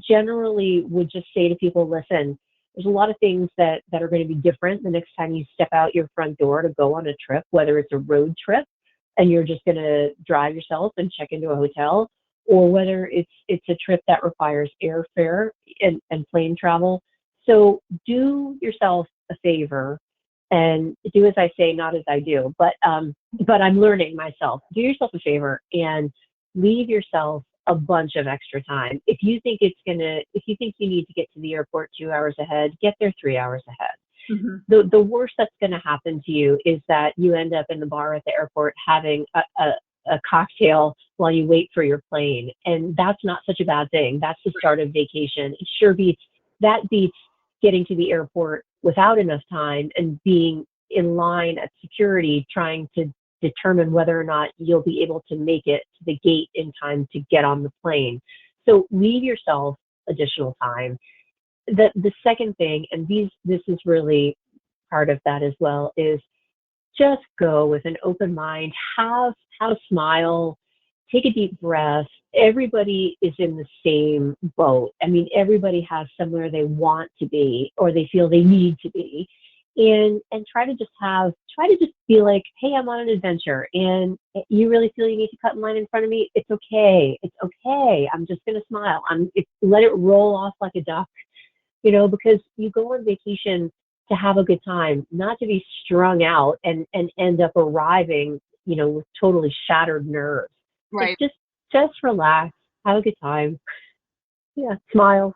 C: generally would just say to people, listen, there's a lot of things that are going to be different the next time you step out your front door to go on a trip, whether it's a road trip and you're just going to drive yourself and check into a hotel, or whether it's a trip that requires airfare and plane travel. So do yourself a favor and do as I say, not as I do. But I'm learning myself. Do yourself a favor and leave yourself a bunch of extra time. If you think you need to get to the airport 2 hours ahead, get there 3 hours ahead. Mm-hmm. The worst that's going to happen to you is that you end up in the bar at the airport having a cocktail while you wait for your plane. And that's not such a bad thing. That's the start of vacation. It sure beats getting to the airport without enough time and being in line at security trying to determine whether or not you'll be able to make it to the gate in time to get on the plane. So leave yourself additional time. The second thing, and this is really part of that as well, is just go with an open mind, have a smile, take a deep breath. Everybody is in the same boat. I mean, everybody has somewhere they want to be or they feel they need to be. And try to just be like, hey, I'm on an adventure and you really feel you need to cut in line in front of me. It's okay. It's okay. I'm just going to smile. Let it roll off like a duck, because you go on vacation to have a good time, not to be strung out and end up arriving, with totally shattered nerves.
D: Right.
C: Like, just relax, have a good time. Yeah. Smile.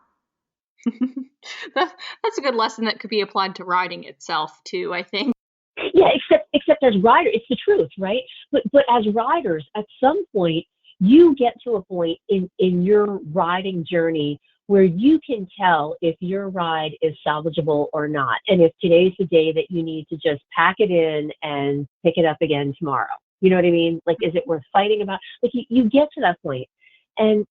D: That's a good lesson that could be applied to riding itself too, I think.
C: Yeah, except as riders, it's the truth, right? But as riders, at some point, you get to a point in your riding journey where you can tell if your ride is salvageable or not, and if today's the day that you need to just pack it in and pick it up again tomorrow. You know what I mean? Like, is it worth fighting about? Like, you get to that point, and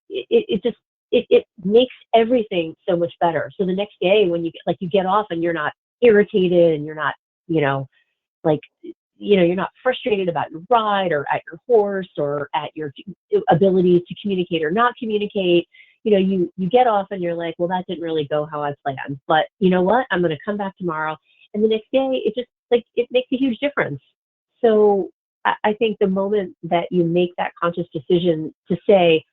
C: it makes everything so much better. So the next day when you get off and you're not irritated and you're not, you're not frustrated about your ride or at your horse or at your ability to communicate or not communicate. You get off and you're like, well, that didn't really go how I planned, but you know what? I'm going to come back tomorrow. And the next day, it just it makes a huge difference. So I think the moment that you make that conscious decision to say,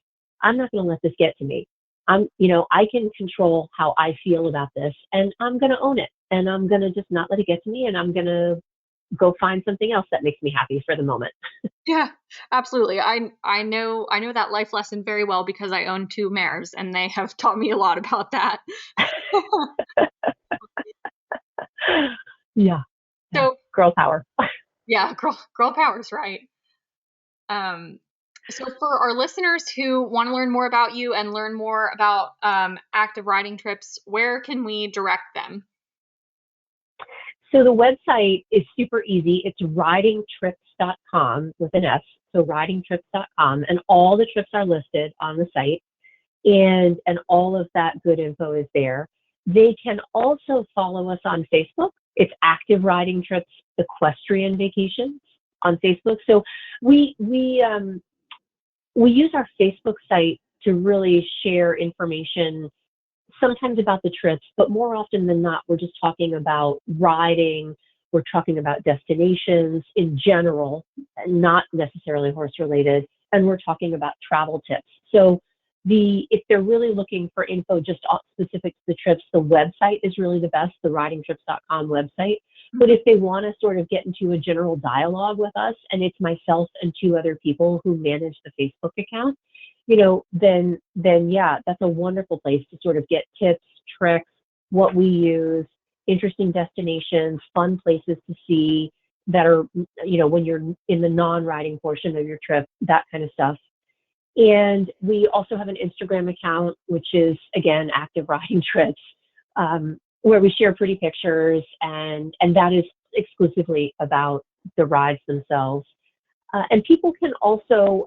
C: I'm not going to let this get to me. I can control how I feel about this, and I'm going to own it, and I'm going to just not let it get to me, and I'm going to go find something else that makes me happy for the moment.
D: Yeah, absolutely. I know that life lesson very well because I own 2 mares, and they have taught me a lot about that.
C: Yeah.
D: So
C: girl power.
D: Yeah, girl power's right. So for our listeners who want to learn more about you and learn more about active riding trips, where can we direct them?
C: So the website is super easy. It's ridingtrips.com with an S. So ridingtrips.com, and all the trips are listed on the site, and all of that good info is there. They can also follow us on Facebook. It's Active Riding Trips Equestrian Vacations on Facebook. So we use our Facebook site to really share information, sometimes about the trips, but more often than not, we're just talking about riding. We're talking about destinations in general, not necessarily horse related, and we're talking about travel tips. So if they're really looking for info just specific to the trips, the website is really the best, the ridingtrips.com website. But if they want to sort of get into a general dialogue with us, and it's myself and 2 other people who manage the Facebook account, then yeah, that's a wonderful place to sort of get tips, tricks, what we use, interesting destinations, fun places to see that are, when you're in the non-riding portion of your trip, that kind of stuff. And we also have an Instagram account, which is, again, Active Riding Trips, where we share pretty pictures, and that is exclusively about the rides themselves. And people can also,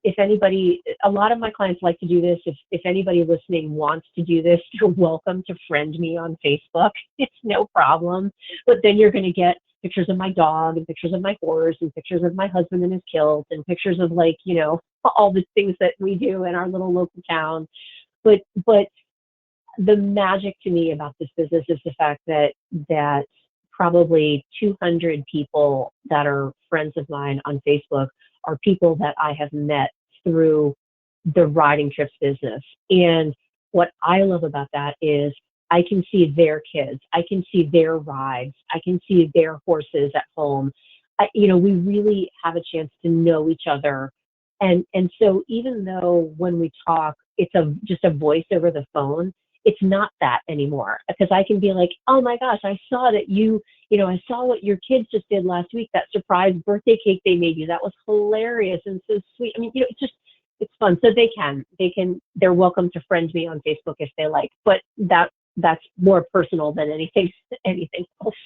C: if anybody, a lot of my clients like to do this. If anybody listening wants to do this, you're welcome to friend me on Facebook. It's no problem. But then you're going to get pictures of my dog and pictures of my horse and pictures of my husband in his kilt and pictures of all the things that we do in our little local town. But the magic to me about this business is the fact that probably 200 people that are friends of mine on Facebook are people that I have met through the riding trips business. And what I love about that is I can see their kids, I can see their rides, I can see their horses at home. We really have a chance to know each other. And so even though when we talk, it's just a voice over the phone, it's not that anymore, because I can be like, oh my gosh, I saw that I saw what your kids just did last week, that surprise birthday cake they made you. That was hilarious and so sweet. It's fun. So they're welcome to friend me on Facebook if they like, but that's more personal than anything else.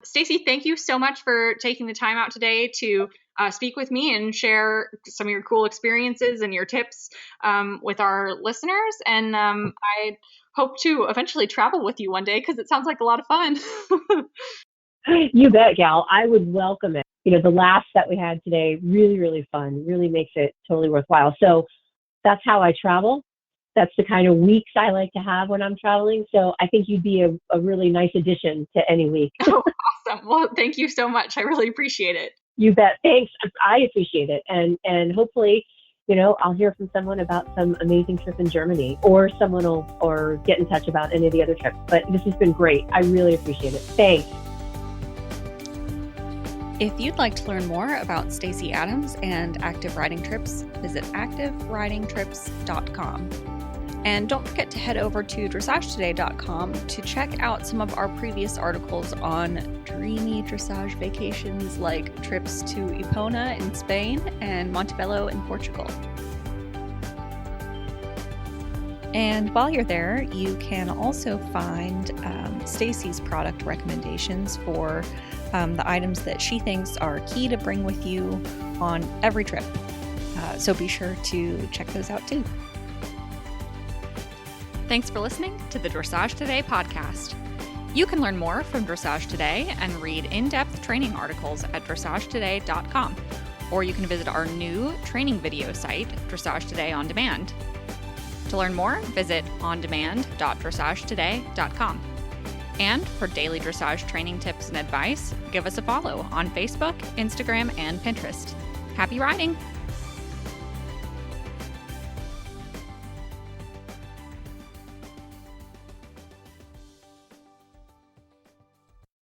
D: Stacey, thank you so much for taking the time out today to speak with me and share some of your cool experiences and your tips with our listeners. And I hope to eventually travel with you one day, because it sounds like a lot of fun.
C: You bet, gal. I would welcome it. The laughs that we had today, really, really fun, really makes it totally worthwhile. So that's how I travel. That's the kind of weeks I like to have when I'm traveling. So I think you'd be a really nice addition to any week.
D: Oh, awesome. Well, thank you so much. I really appreciate it.
C: You bet. Thanks. I appreciate it. And hopefully, I'll hear from someone about some amazing trip in Germany, or someone will get in touch about any of the other trips. But this has been great. I really appreciate it. Thanks.
A: If you'd like to learn more about Stacey Adams and Active Riding Trips, visit activeridingtrips.com. And don't forget to head over to dressagetoday.com to check out some of our previous articles on dreamy dressage vacations, like trips to Epona in Spain and Montebello in Portugal. And while you're there, you can also find Stacey's product recommendations for the items that she thinks are key to bring with you on every trip. So be sure to check those out too. Thanks for listening to the Dressage Today podcast. You can learn more from Dressage Today and read in-depth training articles at dressagetoday.com, or you can visit our new training video site, Dressage Today On Demand. To learn more, visit ondemand.dressagetoday.com. And for daily dressage training tips and advice, give us a follow on Facebook, Instagram, and Pinterest. Happy riding!